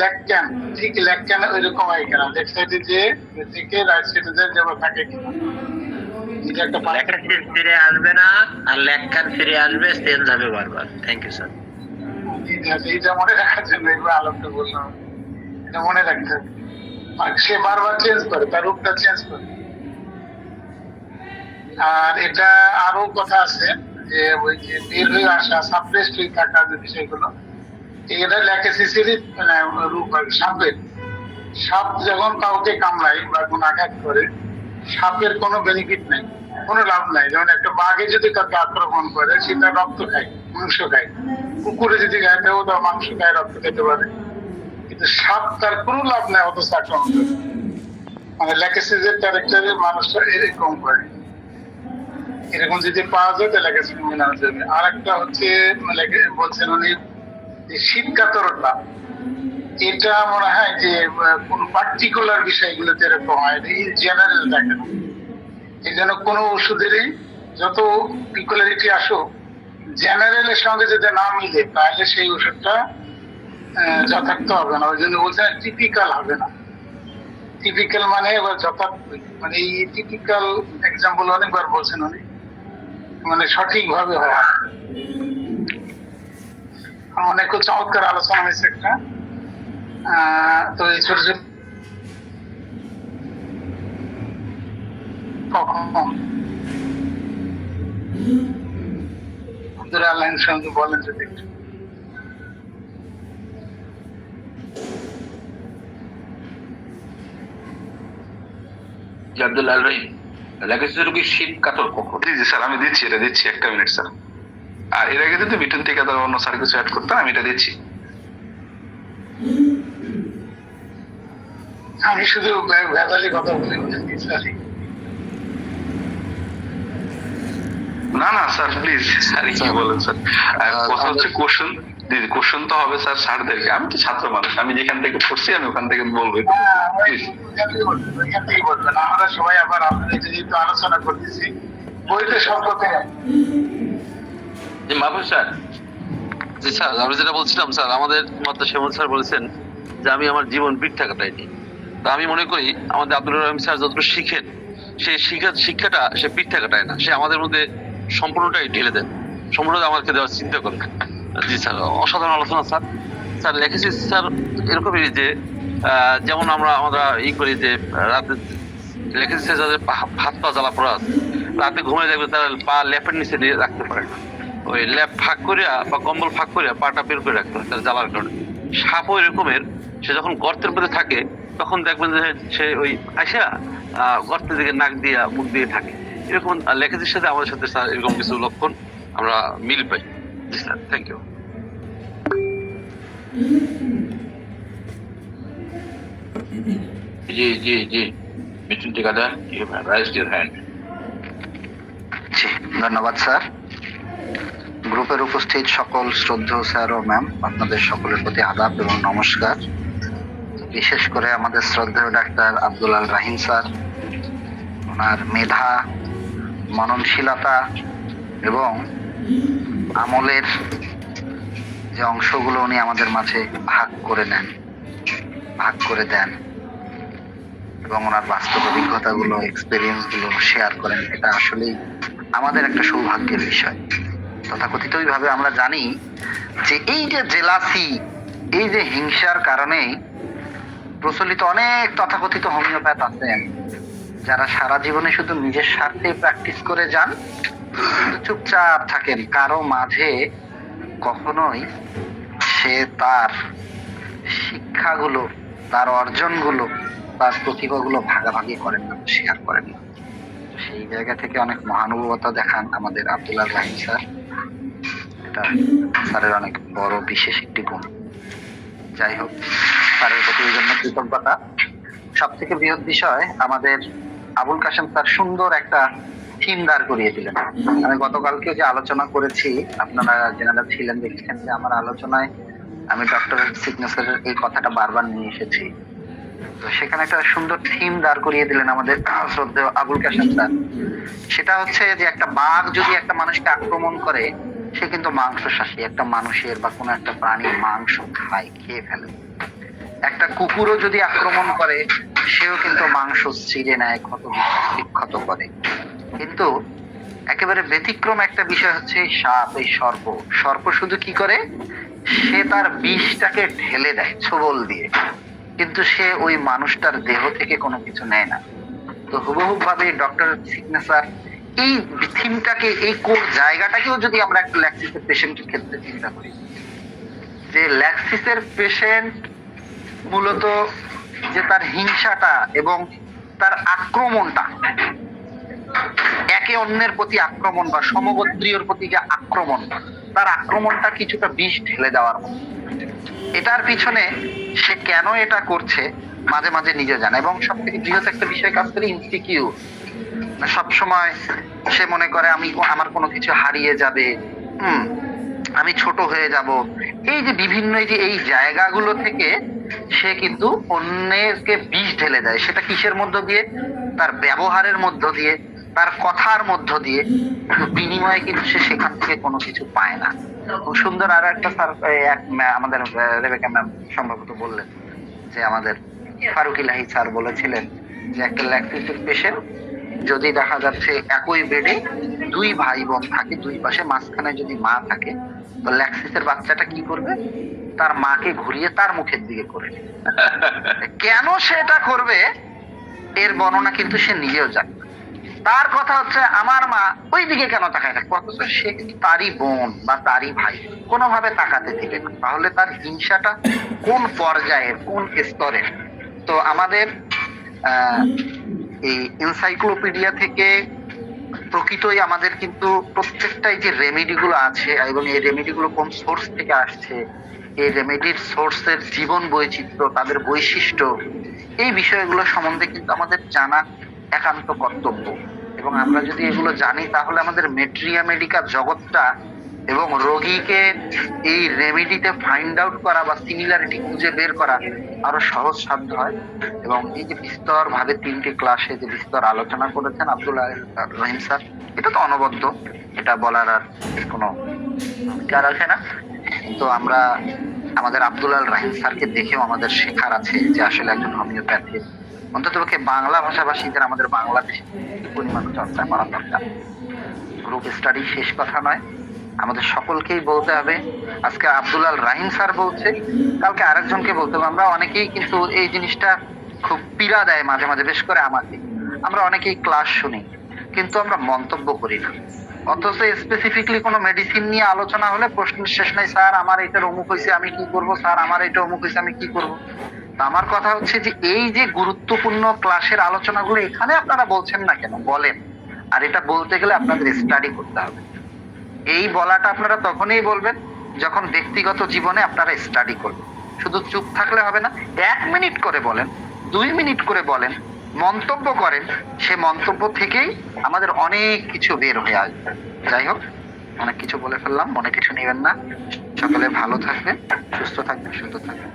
লেকক্যান ঠিক লেকক্যান ওইরকম হয় কেন, লেফট সাইডে যে থেকে রাইট সাইডে যায় যেমন থাকে কিনা, এটা একটা লেখাচির ফিরে আসবে না, আর লেখান ফিরে আসবে, চেঞ্জ হবে বারবার। Thank you sir. এইটা মনে রাখার জন্য এবার আলোকটা বললাম, এটা মনে রাখতে হবে। আর সে বারবার চেঞ্জ করে, তার রূপটা চেঞ্জ করে। আর এটা আরো কথা আছে যে ওই যে বের হয়ে আসা, সাপ্রেসড হয়ে থাকা যে বিষয়গুলো, এটা ল্যাকেসিসেরই রূপ আর সাপের। সাপ যখন কাউকে কামড়ায় বা কোনো আঘাত করে, সাপের কোনো বেনিফিট নাই, কোনো লাভ নাই। যেমন একটা বাঘে যদি কাউকে আক্রমণ করে, সেটা রক্ত খায়, মাংস খায়। কুকুরে যদি গায়ে দেয়, ওটা মাংস খায়, রক্ত খেতে পারে। কিন্তু সাপ তার কোনো লাভ নাই অত আক্রমণ করে। মানে ল্যাকেসিসের ক্যারেক্টারে মানুষটা এরকম করে। এরকম যদি পাওয়া যায় তাহলে ল্যাকেসিস মেনে নেওয়া যাবে। আর একটা হচ্ছে বলছেন উনি শীত কাতরতা, এটা মনে হয় যে কোন পার্টিকুলার বিষয়গুলোতে এরকম হয়, জেনারেল থাকে না। এই জন্য কোনো ওষুধেরই যত পিকুলারিটি আসুক, জেনারেলের সঙ্গে যদি না মিলে তাহলে সেই ওষুধটা যথার্থ হবে না। ওই জন্য বলছে টিপিক্যাল হবে না। টিপিক্যাল মানে এবার যথার্থ, মানে এই টিপিক্যাল এক্সাম্পল অনেকবার বলছেন উনি, মানে সঠিক ভাবে হওয়া। অনেক চমৎকার আলোচনা হয়েছে একটা। তো এই ছোট ছোট কখন আল্লাহ সঙ্গে বলেন যদি একটু। আব্দুল্লাহ আল রহিম, লেগেসি রোগী শীত কাতর কখন? জি জি স্যার, আমি দিচ্ছি, এটা দিচ্ছি, একটা মিনিট স্যার। আর এর আগে যদি মিঠুন থেকে অন্য স্যার কিছু অ্যাড করতেন, আমি এটা দিচ্ছি। আমি শুধু ভেজালি কথা বলি, সরি। না না স্যার, প্লিজ স্যার, কি বলেন স্যার? কথা হচ্ছে কোশ্চেন, কোশ্চেন তো হবে স্যার স্যারদেরকে। আমি তো ছাত্র মানুষ, আমি যেখান থেকে পড়ছি আমি ওখান থেকে বলবো, প্লিজ। ওইখান থেকেই বলবেন। আমরা সবাই আবার আপনাদের যেহেতু আলোচনা করতেছি বইতে সম্পর্কে। মাহফুজ স্যার, জি স্যার, আমি যেটা বলছিলাম স্যার, আমাদের মাত্র শ্যামল স্যার বলেছেন যে আমি আমার জীবন বৃথা কাটাইনি। তা আমি মনে করি আমাদের আব্দুল রহিম স্যার যতটুকু শিখেন, সেই শিক্ষাটা সে বৃথা কাটায় না, সে আমাদের মধ্যে সম্পূর্ণটাই ঢেলে দেন, সম্পূর্ণটা আমাকে দেওয়ার চিন্তা করেন। জি স্যার, অসাধারণ আলোচনা স্যার। স্যার লেখেছি স্যার এরকমই যে যেমন আমরা করি যে রাতে লেখেছি যাদের হাত পা জ্বালা পড়া আছে, রাতে ঘুমিয়ে দেখবে তারা পা ল্যাপের নিচে দিয়ে রাখতে পারে না, ওই ল্যাপ ফাঁক করিয়া বা কম্বল ফাঁক করিয়া পাটা বের করে রাখতে হয় তার জ্বালার কারণে। সাপও এরকমের, সে যখন গর্তের মধ্যে থাকে তখন দেখবেন যে সে ওই আসা গর্তের দিকে নাক দিয়া মুখ দিয়ে থাকে। এরকম লেখেছির সাথে আমাদের সাথে স্যার এরকম কিছু লক্ষণ আমরা মিল পাই। জি স্যার, থ্যাংক ইউ। জি জি জি, Mithun Thikadar, you have raised your hand. জি, ধন্যবাদ স্যার। গ্রুপের উপস্থিত সকল শ্রদ্ধেয় স্যার ও ম্যাম, আপনাদের সকলের প্রতি আদাব এবং নমস্কার। বিশেষ করে আমাদের শ্রদ্ধেয় ডাক্তার আব্দুল আল রাহিম স্যার, ওনার মেধা, মননশীলতা এবং আমলের যে অংশগুলো উনি আমাদের মাঝে ভাগ করে দেন এবং ওনার বাস্তব অভিজ্ঞতাগুলো, এক্সপিরিয়েন্সগুলো শেয়ার করেন, এটা আসলেই আমাদের একটা সৌভাগ্যের বিষয়। তথাকথিতভাবে আমরা জানি যে এই যে জেলাসি, এই যে হিংসার কারণে প্রচলিত অনেক তথাকথিত হোমিওপ্যাথ আছেন যারা সারা জীবনে শুধু নিজের স্বার্থে প্র্যাকটিস করে যান, চুপচাপ থাকেন, কারো মাঝে কখনোই সে তার শিক্ষাগুলো, তার অর্জনগুলো তার প্রতিভাগুলো ভাগাভাগি করেন না, শেয়ার করেন না। তো সেই জায়গা থেকে অনেক মহানুভবতা দেখান আমাদের আব্দুল্লাহ রাহিম স্যার। এটা স্যারের অনেক বড় বিশেষ একটি গুণ। যাই হোক, স্যারের প্রতি এই জন্য কৃতজ্ঞতা। সব থেকে বৃহৎ বিষয়, আমাদের আবুল কাশেম স্যার সুন্দর একটা থিম দাঁড় করিয়ে দিলেন। আমি গতকালকে যে আলোচনা করেছি, আপনারা যারা ছিলেন দেখেছেন যে আমার আলোচনায় আমি ডক্টরের সিগনেচারের এই কথাটা বারবার নিয়ে এসেছি। তো সেখানে একটা সুন্দর থিম দাঁড় করিয়ে দিলেন আমাদের শ্রদ্ধেয় আবুল কাশেম স্যার। সেটা হচ্ছে যে একটা বাঘ যদি একটা মানুষকে আক্রমণ করে, সে কিন্তু মাংসাশী, একটা মানুষের বা কোনো একটা প্রাণীর মাংস খায়, খেয়ে ফেলে। একটা কুকুরও যদি আক্রমণ করে, সেও কিন্তু মাংস ছিঁড়ে নেয়, ক্ষত বিক্ষত করে। কিন্তু একেবারে ব্যতিক্রম একটা বিষয় হচ্ছে এই সাপ, এই সর্প। সর্প শুধু কি করে, সে তার বিষটাকে ঢেলে দেয় ছোবল দিয়ে, কিন্তু সে ওই মানুষটার দেহ থেকে কোনো কিছু নেয় না। তো হুবহুব ভাবে ডক্টর সিগনেচার এই থিমটাকে, এই কোর জায়গাটাকেও যদি আমরা একটা ল্যাক্সিসের পেশেন্টের ক্ষেত্রে চিন্তা করি, যে ল্যাক্সিসের পেশেন্ট মূলত যে তার হিংসাটা এবং তার আক্রমণটা, একে অন্যের প্রতি আক্রমণ বা সমগোত্রীয়র প্রতি যে আক্রমণ, তার আক্রমণটা কিছুটা বিষ ঢেলে দেওয়ার মতো। এটার পিছনে সে কেন এটা করছে মাঝে মাঝে নিজে জানে। এবং সব থেকে বৃহৎ একটা বিষয় কাজ করে ইনসিকিউর। সবসময় সে মনে করে আমার কোনো কিছু হারিয়ে যাবে, আমি ছোট হয়ে যাব। এই যে বিভিন্ন এই জায়গাগুলো থেকে সে কিন্তু অন্যকে বিষ ঢেলে দেয়। সেটা কিসের মধ্য দিয়ে? তার ব্যবহারের মধ্য দিয়ে, তার কথার মধ্য দিয়ে। বিনিময়ে কিন্তু সে সেখান থেকে কোনো কিছু পায় না। খুব সুন্দর আরো একটা স্যার, আমাদের রেবেকা ম্যাম সম্ভবত বললেন যে আমাদের ফারুক ইলাহি স্যার বলেছিলেন যে একটা ল্যাকটিসের পেশেন্ট যদি দেখা যাচ্ছে একই বেডে দুই ভাই বোন থাকে, দুই পাশে, মাঝখানে যদি মা থাকে, তো ল্যাকসিসের বাচ্চাটা কি করবে? তার মাকে ঘুরিয়ে তার মুখের দিকে করে নেবে। কেন সেটা করবে এর বর্ণনা কিন্তু সে নিজেও জানে। তার কথা হচ্ছে আমার মা ওই দিকে কেন তাকায় থাকবে, অথচ সে কিন্তু তারই বোন বা তারই ভাই, কোনোভাবে তাকাতে দিবে না। তাহলে তার হিংসাটা কোন পর্যায়ের, কোন স্তরের? তো আমাদের এই এনসাইক্লোপিডিয়া থেকে প্রকৃতই আমাদের কিন্তু প্রত্যেকটাই যে রেমেডি গুলো আছে, এবং এই রেমেডি গুলো কোন সোর্স থেকে আসছে, এই রেমেডির সোর্সের জীবন বৈচিত্র্য, তাদের বৈশিষ্ট্য, এই বিষয়গুলো সম্বন্ধে কিন্তু আমাদের জানা একান্ত কর্তব্য। এবং আমরা যদি এগুলো জানি, তাহলে আমাদের মেট্রিয়া মেডিকা জগৎটা এবং রোগীকে এই রেমেডিতে ফাইন্ড আউট করা বা সিমিলারিটি খুঁজে বের করা আরো সহজ সাধ্য হয়। এবং এই যে বিস্তর ভাবে 3টি ক্লাসে যে বিস্তর আলোচনা করেছেন আব্দুল্লাহ রহিম স্যার, এটা তো অনবদ্য, এটা বলার আর কোনো দরকার আছে না। কিন্তু আমরা আমাদের আব্দুল্লাহ রাহিম স্যারকে দেখেও আমাদের শেখার আছে যে আসলে একজন হোমিওপ্যাথি অন্ততপক্ষে বাংলা ভাষাভাষীদের আমাদের বাংলাদেশে কি পরিমাণ চর্চা করা দরকার। গ্রুপ স্টাডি শেষ কথা নয়, আমাদের সকলকেই বলতে হবে। আজকে আব্দুল্লাহ রাহিম স্যার বলছে, কালকে আরেকজনকে বলতে হবে। আমরা অনেকেই কিন্তু এই জিনিসটা খুব পীড়া দেয় মাঝে মাঝে, বেশ করে আমাকে। আমরা অনেকেই ক্লাস শুনি কিন্তু আমরা মন্তব্য করি না। অথচ স্পেসিফিকলি কোনো মেডিসিন নিয়ে আলোচনা হলে প্রশ্নের শেষ নাই, স্যার আমার এটার অমুক হয়েছে আমি কি করব, স্যার আমার এটা অমুক হয়েছে আমি কি করব। আমার কথা হচ্ছে যে এই যে গুরুত্বপূর্ণ ক্লাসের আলোচনাগুলো এখানে আপনারা বলছেন না কেন? বলেন। আর এটা বলতে গেলে আপনাদের স্টাডি করতে হবে। এই বলাটা আপনারা তখনই বলবেন যখন ব্যক্তিগত জীবনে আপনারা স্টাডি করবেন। শুধু চুপ থাকলে হবে না, 1 মিনিট করে বলেন, 2 মিনিট করে বলেন, মন্তব্য করেন। সে মন্তব্য থেকেই আমাদের অনেক কিছু বের হয়ে আসবে। যাই হোক, অনেক কিছু বলে ফেললাম, মনে কিছু নেবেন না। সকলে ভালো থাকবেন, সুস্থ থাকবেন, সুন্দর থাকবেন।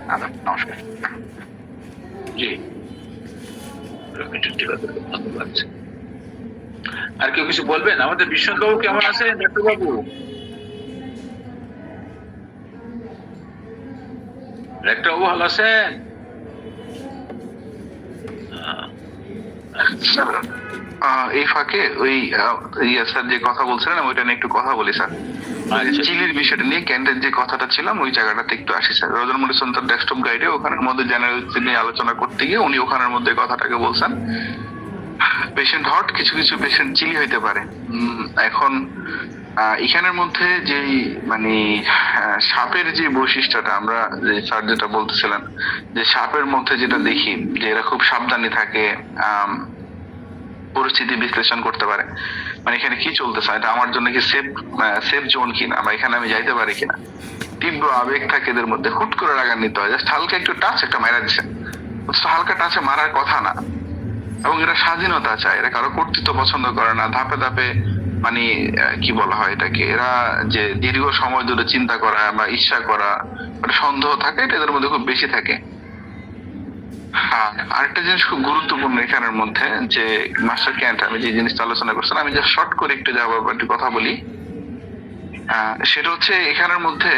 নমস্কার। জি, ধন্যবাদ। আর কেউ কিছু বলবেন? আমাদের বিশ্বনাথ বাবু কেমন আছেন? ডাক্তার বাবু, ডাক্তার বাবু ভালো আছেন? এই ফাঁকে ওই স্যার যে কথা বলছিলেন ওইটা নিয়ে একটু কথা বলি স্যার। চিলির বিষয়টা নিয়ে ক্যান্টের যে কথাটা ছিলাম ওই জায়গাটাতে একটু আসি স্যার। রজন মরিসন তার ডেস্কটপ গাইডে ওখানের মধ্যে জেনারেল নিয়ে আলোচনা করতে গিয়ে উনি ওখানের মধ্যে কথাটাকে বলছেন, পেশেন্ট হট, কিছু কিছু পেশেন্ট চিলি হইতে পারে। এখন এখানের মধ্যে যেই মানে সাপের যে বৈশিষ্ট্যটা আমরা যে স্যার যেটা বলতেছিলেন যে সাপের মধ্যে যেটা দেখি যে এরা খুব সাবধানী থাকে, পরিস্থিতি বিশ্লেষণ করতে পারে, মানে এখানে কি চলতেছে, এটা আমার জন্য কি সেফ জোন কিনা বা এখানে আমি যাইতে পারি কিনা। তীব্র আবেগ থাকে এদের মধ্যে, হুট করে রাগান্বিত হয়, জাস্ট হালকা একটু টাচ একটা মারা দিচ্ছে, হালকা টাচে মারার কথা না। এবং এরা স্বাধীনতা চায়, এরা কারো কর্তৃত্ব পছন্দ করে না, ধাপে ধাপে মানে কি বলা হয় এটাকে, এরা যে দীর্ঘ সময় ধরে চিন্তা করা বা ঈর্ষা করা, সন্দেহ থাকে, এটা এদের মধ্যে খুব বেশি থাকে। হ্যাঁ, আরেকটা জিনিস খুব গুরুত্বপূর্ণ এখানের মধ্যে যে মাস্টার ক্যান্ট আমি যে জিনিসটা আলোচনা করছিলাম, আমি যা শর্ট করে একটু যাবো একটু কথা বলি। সেটা হচ্ছে এখানের মধ্যে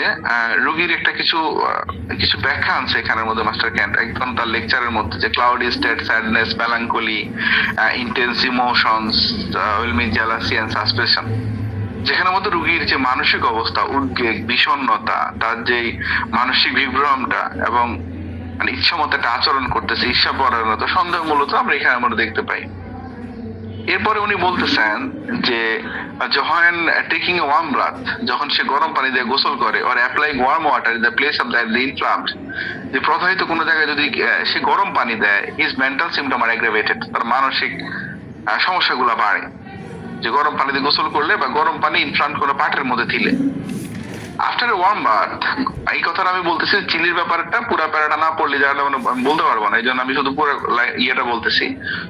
রোগীর একটা কিছু ব্যাখ্যা আনছে এখানের মধ্যে মাস্টার ক্যান্ট একদম তার লেকচারের মধ্যে, যে cloudy state, sadness, melancholy, intense emotions, overwhelming, jealousy and suspicion, যেখানের মধ্যে রোগীর যে মানসিক অবস্থা, উদ্বেগ, বিষণ্ণতা, তার যে মানসিক বিভ্রমটা এবং মানে ইচ্ছা মতো একটা আচরণ করতেছে, ঈর্ষা পরায়ণতা, সন্দেহ মূলত আমরা এখানে আমরা দেখতে পাই। এরপরে উনি বলতেছেন যে যখন টেকিং এ ওয়ার্ম ব্লাথ, যখন সে গরম পানি দিয়ে গোসল করে, or applying warm water in the place of the inflamed, যে প্রবাহিত কোনো জায়গায় যদি সে গরম পানি দেয়, his mental symptom are aggravated, তার মানসিক সমস্যাগুলো বাড়ে। যে গরম পানি দিয়ে গোসল করলে বা গরম পানি ইনফ্লান্ট কোনো পাটের মধ্যে দিলে, আফটার এ ওয়ার্ম বাথ, এই কথাটা আমি বলতেছি চিলির ব্যাপারটা পুরো প্যারাটা না পড়লে যারা মানে বলতে পারবো না, এই জন্য আমি শুধু পুরো ইয়েটা বলতেছি,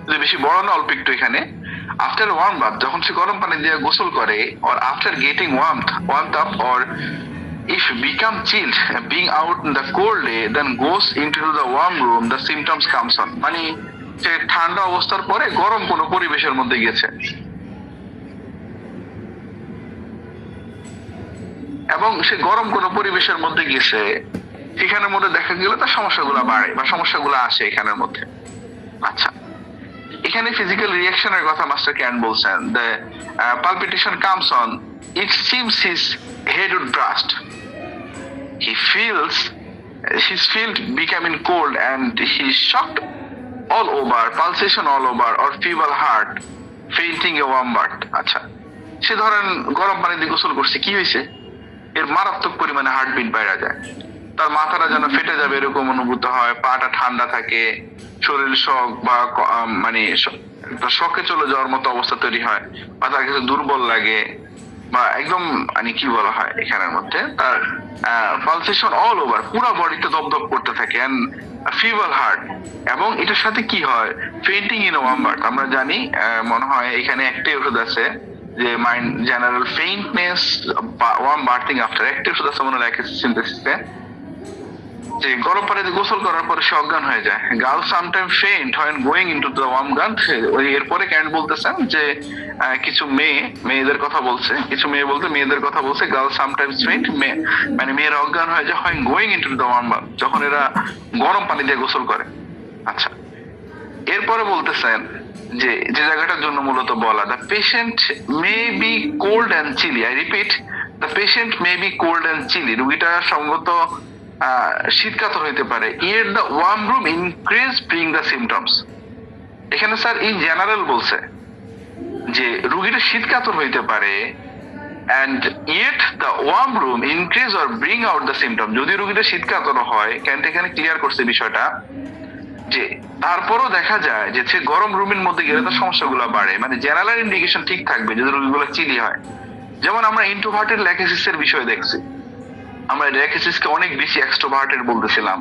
যদি বেশি বড় না অল্প একটু এখানে। আফটার ওয়ার্ম বাথ, যখন সে গরম পানি দিয়ে গোসল করে, or after getting warmed up, or if become chilled being out in the cold day, then goes into the warm room, the symptoms comes on, মানে সে ঠান্ডা অবস্থার পরে গরম কোনো পরিবেশের মধ্যে গেছে এবং সে গরম কোনো পরিবেশের মধ্যে গেছে, সেখানের মধ্যে দেখা গেলে তার সমস্যাগুলো বাড়ে বা সমস্যাগুলো আসে এখানের মধ্যে। আচ্ছা, এখানে ফিজিক্যাল রিঅ্যাকশনের কথা মাস্টার ক্যান্ট বলছেন, the palpitation comes on, it seems his head would burst, he feels his field becoming cold and he shocked all over, pulsation all over, or feeble heart, fainting a warm bath। আচ্ছা, সে ধরেন গরম পানি দিয়ে গোসল করছে, কি হয়েছে, এর মারাত্মক পরিমাণে হার্টবিট বাইরে যায়, তার মাথাটা যেন ফেটে যাবে এরকম অনুভূত হয়, পাটা ঠান্ডা থাকে, শরীর শক বা মানে শকে চলে যাওয়ার মতো অবস্থা তৈরি হয়, বা তার কাছে দুর্বল লাগে, বা একদম মানে কি বলা হয় এখানের মধ্যে তার পালসেশন অল ওভার, পুরো বডিতে দপদপ করতে থাকে, এন্ড ফিভার হার্ট, এবং এটার সাথে কি হয়, ফেন্টিং ইন ওয়ার্ম বাথ। আমরা জানি মনে হয় এখানে একটাই ওষুধ আছে যে mind general faintness, warm bathing after, একটা ওষুধ আছে মনে হয় সিনথেসিসে, যে গরম পানিতে গোসল করার পরে সে অজ্ঞান হয়ে যায়। Girl sometime faint when going into the warm bath. এরপরে ক্যান্ট বলতেছেন যে কিছু মেয়েদের কথা বলছে, কিছু মেয়েদের কথা বলছে, গার্ল সামটাইমস ফেইন্ট, মানে মেয়েরা অজ্ঞান হয়ে যায় when going into the warm bath, যখন এরা গরম পানি দিয়ে গোসল করে। আচ্ছা, এরপরে বলতেছেন যে জায়গাটার জন্য মূলত বলা, the patient may be cold and chilly, I repeat, the patient may be cold and chilly, রোগীটা সম্ভবত শীতকাতর হইতে পারে, yet the warm room increase bring the symptoms. এখানে স্যার ইন জেনারেল বলছে যে রোগীটা শীতকাতর হইতে পারে, and yet the warm room increase or bring out the symptom, যদি রোগীটা শীতকাতর হয়, ক্যান্ট এখানে ক্লিয়ার করছে বিষয়টা, যে তারপরও দেখা যায় যে সে গরম রুমের মধ্যে গেলে তার সমস্যাগুলো বাড়ে, মানে জেনারেল ইন্ডিকেশন ঠিক থাকবে যদি রোগীগুলো চিলি হয়। যেমন আমরা ইন্ট্রোভার্টেড ল্যাকেসিসের বিষয় দেখছি, আমরা ল্যাকেসিসকে অনেক বেশি এক্সট্রোভার্টেড বলতেছিলাম,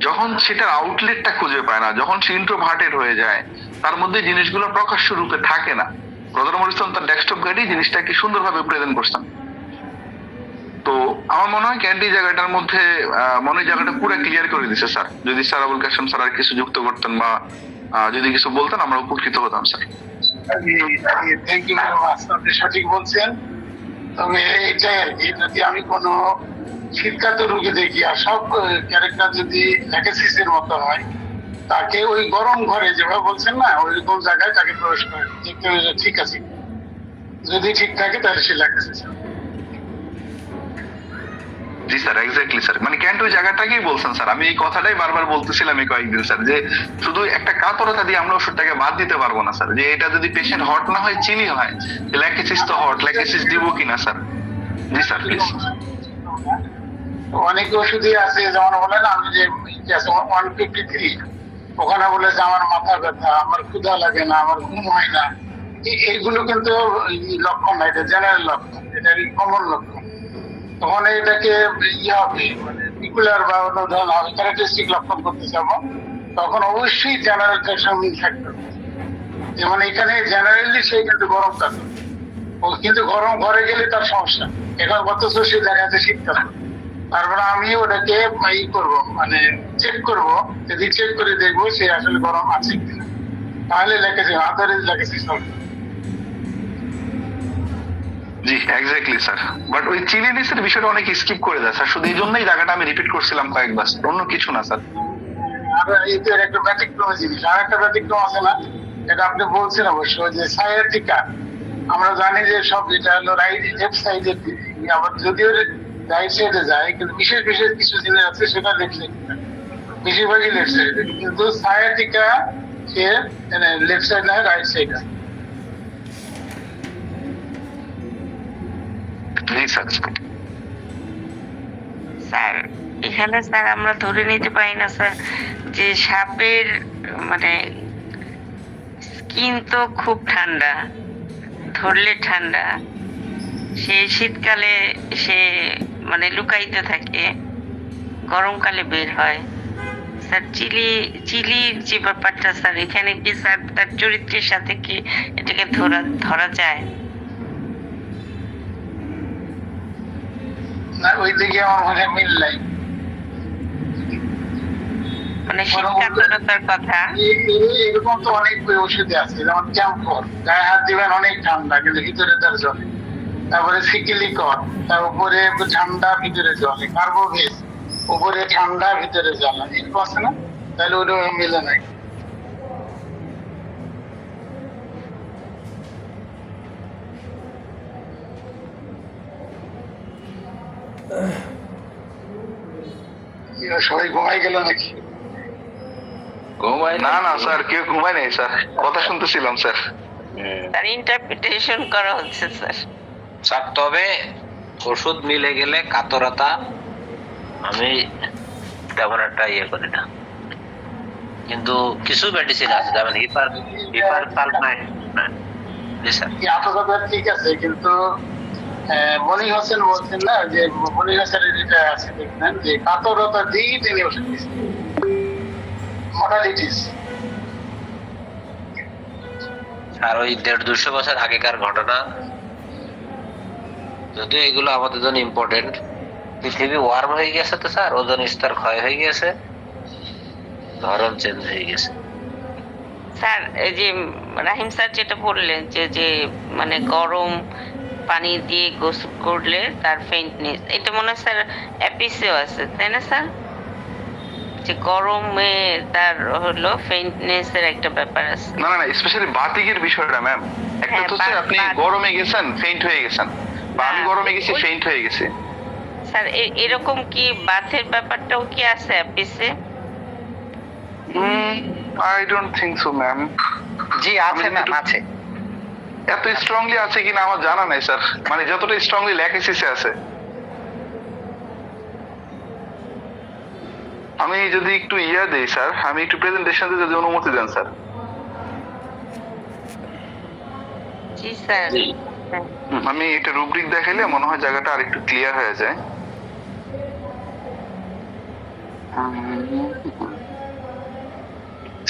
যখন সেটার আউটলেটটা খুঁজে পায় না, যখন সে ইন্ট্রোভার্টেড হয়ে যায়, তার মধ্যে জিনিসগুলো প্রকাশ্য রূপে থাকে না। ব্রাদার মরিসন তার ডেস্কটপ গাইডে জিনিসটাকে সুন্দরভাবে প্রেজেন্ট করছেন। তো আমার মনে হয় ক্যান্ডি জায়গাটার মধ্যে মনে জায়গাটা পুরো ক্লিয়ার করে দিছে স্যার। যদি স্যার আবুল কাসেম স্যার আর কিছু যুক্ত করতেন বা যদি কিছু বলতেন আমরা উপকৃত হতাম sir. Thank you very much, আপনি সঠিক বলছেন। তবে এটাই আর কি, যদি আমি কোনো শীতকাতর রোগী দেখি আর সব ক্যারেক্টার যদি ল্যাকেসিসের মতো হয়, তাকে ওই গরম ঘরে যেভাবে বলছেন না, ওইরকম জায়গায় তাকে প্রবেশ করে দেখতে হবে ঠিক আছে, যদি ঠিক থাকে তাহলে সে ল্যাকেসিস। জি স্যার, এক্স্যাক্টলি স্যার, মানে ক্যান্ট ওই জায়গাটাকেই বলছেন স্যার। আমি এই কথাটাই বারবার বলতেছিলাম এই কয়েকদিন স্যার, যে শুধু একটা কাতরতা দিয়ে আমরা ওষুধটাকে বাদ দিতে পারবো না স্যার। যে এটা যদি পেশেন্ট হট না হয়, চিনি হয়, ল্যাকেসিস তো হট, ল্যাকেসিস দিব কিনা স্যার? G sir, please. অনেক ওষুধই আছে, যেমন বলেন আমি যে 153 ওখানে বলে যে আমার মাথা ব্যথা, আমার ক্ষুধা লাগে না, আমার ঘুম হয় না, এইগুলো কিন্তু লক্ষণ না, এটা জেনারেল লক্ষণ, এটা কমন লক্ষণ। তখন এটাকে ইয়ে হবে, মানে পিকুলার বা অন্য ধরনের হবে, ক্যারেক্টারিস্টিক লক্ষণ করতে যাবো, তখন অবশ্যই জেনারেলটা সামনে থাকতে হবে। যেমন এখানে জেনারেলি সে কিন্তু গরম থাকে, ও কিন্তু গরম ঘরে গেলে তার সমস্যা। এখন অথচ সে দেখা যাচ্ছে শীতকাল, তারপরে আমি ওটাকে ই করবো, মানে চেক করবো, যদি চেক করে দেখবো সে আসলে গরম আছে কিনা, তাহলে লেগেছে, আদারে লেগেছে সব। জি এক্স্যাক্টলি স্যার, বাট ওই চিলিনেসের বিষয়টা অনেক স্কিপ করে দেয় স্যার, শুধু এই জন্যই জায়গাটা আমি রিপিট করছিলাম কয়েকবার, অন্য কিছু না স্যার। আর এদের একটা ব্যতিক্রম জিনিস, আর একটা ব্যতিক্রম আছে না, এটা আপনি বলছেন অবশ্য, যে সায়াটিকা। আমরা জানি যে সব এটা হলো রাইট লেফট সাইডে, আবার যদিও রাইট সাইডে যায়, কিন্তু বিশেষ বিশেষ কিছু জিনিস আছে সেটা লেফট সাইডে, বেশিরভাগই লেফট সাইডে, কিন্তু সায়াটিকা সে লেফট সাইড নয়, রাইট সাইডে। জি স্যার। স্যার এখানে স্যার আমরা ধরে নিতে পারি না স্যার যে সাপের মানে স্কিন তো খুব ঠান্ডা, ধরলে ঠান্ডা, সে শীতকালে সে মানে লুকাইতে থাকে, গরমকালে বের হয়। স্যার চিলির যে ব্যাপারটা স্যার, এখানে কি স্যার তার চরিত্রের সাথে কি এটাকে ধরা যায়? না, ওই দিকে আমার মনে মিল নাই। মানে শীতকাতরতার কথা। এরকম তো অনেক ওষুধে আছে, যেমন ক্যাম্পর, গায়ে হাত দিবেন অনেক ঠান্ডা কিন্তু ভিতরে তার জলে, তারপরে সিকিলিকর, তার উপরে ঠান্ডা ভিতরে জলে, কার্বোভেজ উপরে ঠান্ডা ভিতরে জ্বালা, এরকম আছে না? তাহলে ওটা মিলে নাই। সবাই ঘুমাই গেল নাকি? ঘুমায় না না স্যার, কেউ ঘুমায় নাই স্যার, কথা শুনতেছিলাম স্যার। তার ইন্টারপ্রিটেশন করা হচ্ছে স্যার। স্যার তবে ওষুধ মিলে গেলে কাতরতা আমি তেমন একটা ইয়ে করি না, কিন্তু কিছু মেডিসিন আছে যেমন জি স্যার। আপাতত ঠিক আছে, কিন্তু মনি হোসেন বলছেন না, যে মনি হোসেনের যেটা আছে দেখবেন যে কাতরতা দিয়েই তিনি ওষুধ দিচ্ছেন, মডালিটিস। আর ওই 150-200 বছর আগেকার ঘটনা, যদিও এগুলো আমাদের জন্য ইম্পর্টেন্ট। পৃথিবী ওয়ার্ম হয়ে গেছে তো স্যার, ওজন স্তর ক্ষয় হয়ে গেছে, ধরন চেঞ্জ হয়ে গেছে। স্যার এই যে রাহিম স্যার যেটা বললেন যে মানে গরম পানি দিয়ে গোসল করলে তার ফেইন্টনেস, এটা মনে হয় স্যার অ্যাপিসেও আছে, তাই না স্যার? যে গরমে তার হলো ফেইন্টনেস এর একটা ব্যাপার আছে। না না না, স্পেশালি বাতিকের বিষয়টা ম্যাম, একটা তো হচ্ছে আপনি গরমে গেছেন ফেইন্ট হয়ে গেছেন, বা আমি গরমে গেছি ফেইন্ট হয়ে গেছি। স্যার এরকম কি বাথের ব্যাপারটাও কি আছে অ্যাপিসে? I don't think so ma'am. জি আছে ম্যাম, আছে। এত স্ট্রংলি আছে কিনা আমার জানা নাই স্যার, মানে যতটা স্ট্রংলি ল্যাকেসিসে আছে। আমি যদি একটু দেই স্যার, আমি একটু প্রেজেন্টেশন দিতে যদি অনুমতি দেন স্যার। জি স্যার। আমি একটা রুব্রিক দেখাইলে মনে হয় জায়গাটা আর একটু ক্লিয়ার হয়ে যায়।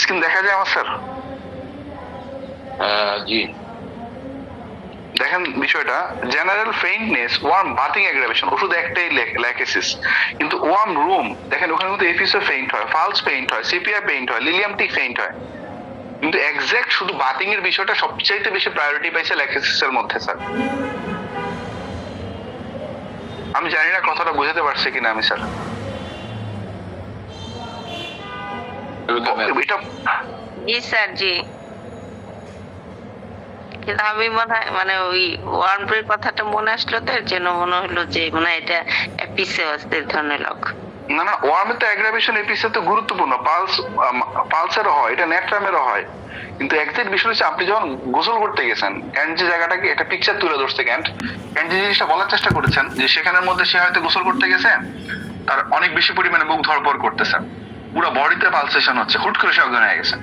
স্ক্রিন দেখা যায় আমার স্যার? জি। দেখেন বিষয়টা, general faintness, worm bathing aggravation, ওষুধ একটাই ল্যাকেসিস, কিন্তু ওয়ার্ম রুম দেখেন ওখানে কিন্তু এপিসো ফেইন্ট হয়, ফালস ফেইন্ট হয়, সিপিআর ফেইন্ট হয়, লিলিয়ামটিক ফেইন্ট হয়, কিন্তু এক্সাক্ট শুধু বাথিং এর বিষয়টা সবচাইতে বেশি প্রায়োরিটি পাইছে ল্যাকেসিসের মধ্যে স্যার। আমি জানি না কথাটা বুঝাতে পারছি কিনা আমি স্যার। এটা জি স্যার জি। কিন্তু আমি মনে হয় মানে ওই ওয়ার্মব্রের কথাটা মনে আসলো তো, এর জন্য মনে হলো যে মানে এটা এপিসোড ধরনের লোক। না না, ওয়ার্মের তো অ্যাগ্রাভেশন এপিসোড তো গুরুত্বপূর্ণ, পালসেরও হয়, এটা নেট্রামেরও হয়। কিন্তু একদিন বিষয় হচ্ছে আপনি যখন গোসল করতে গেছেন, ক্যান্ট যে জায়গাটাকে একটা পিকচার তুলে ধরছে, ক্যান্ট যে জিনিসটা বলার চেষ্টা করেছেন যে সেখানের মধ্যে সে হয়তো গোসল করতে গেছে, তার অনেক বেশি পরিমাণে বুক ধরপড় করতেছে, পুরো বডিতে পালসেশন হচ্ছে, হুট করে সে অজ্ঞান হয়ে গেছে।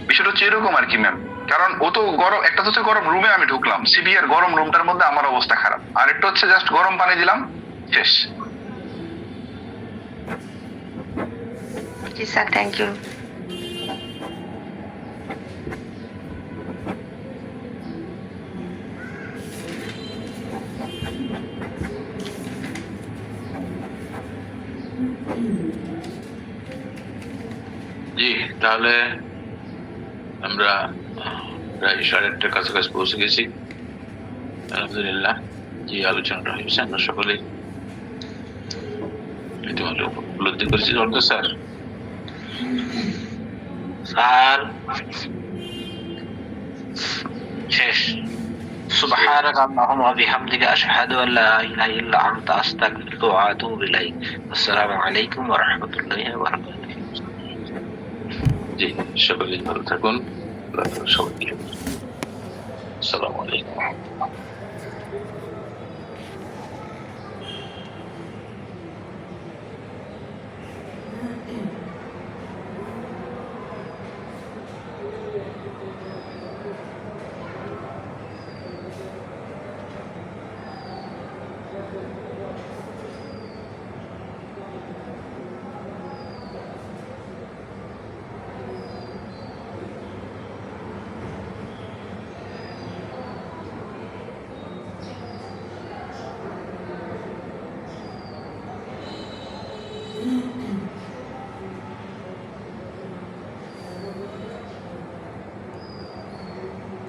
বিষয়টা হচ্ছে এরকম আর কি ম্যাম। কারণ ও তো গরম, একটা হচ্ছে গরম রুমে আমি ঢুকলাম, সিভিয়ার গরম রুমটার মধ্যে আমার অবস্থা খারাপ, আর একটা হচ্ছে জাস্ট গরম পানি দিলাম, শেষ। জি স্যার, থ্যাংক ইউ। জি, তাহলে আমরা প্রায় 8:30টার কাছাকাছি পৌঁছে গেছি। আলহামদুলিল্লাহ, যে আলোচনাটা হয়েছে আমরা সকলে ইতিমধ্যে উপলব্ধি করেছি। দরকার স্যার স্যার শেষ। سبحانك اللهم وبحمدك أشهد أن لا إله إلا أنت أستغفرك وأتوب إليك. السلام عليكم ورحمة الله وبركاته. জি, সকলেই ভালো থাকুন। আল্লাহ সবাইকে। আসসালামু আলাইকুম।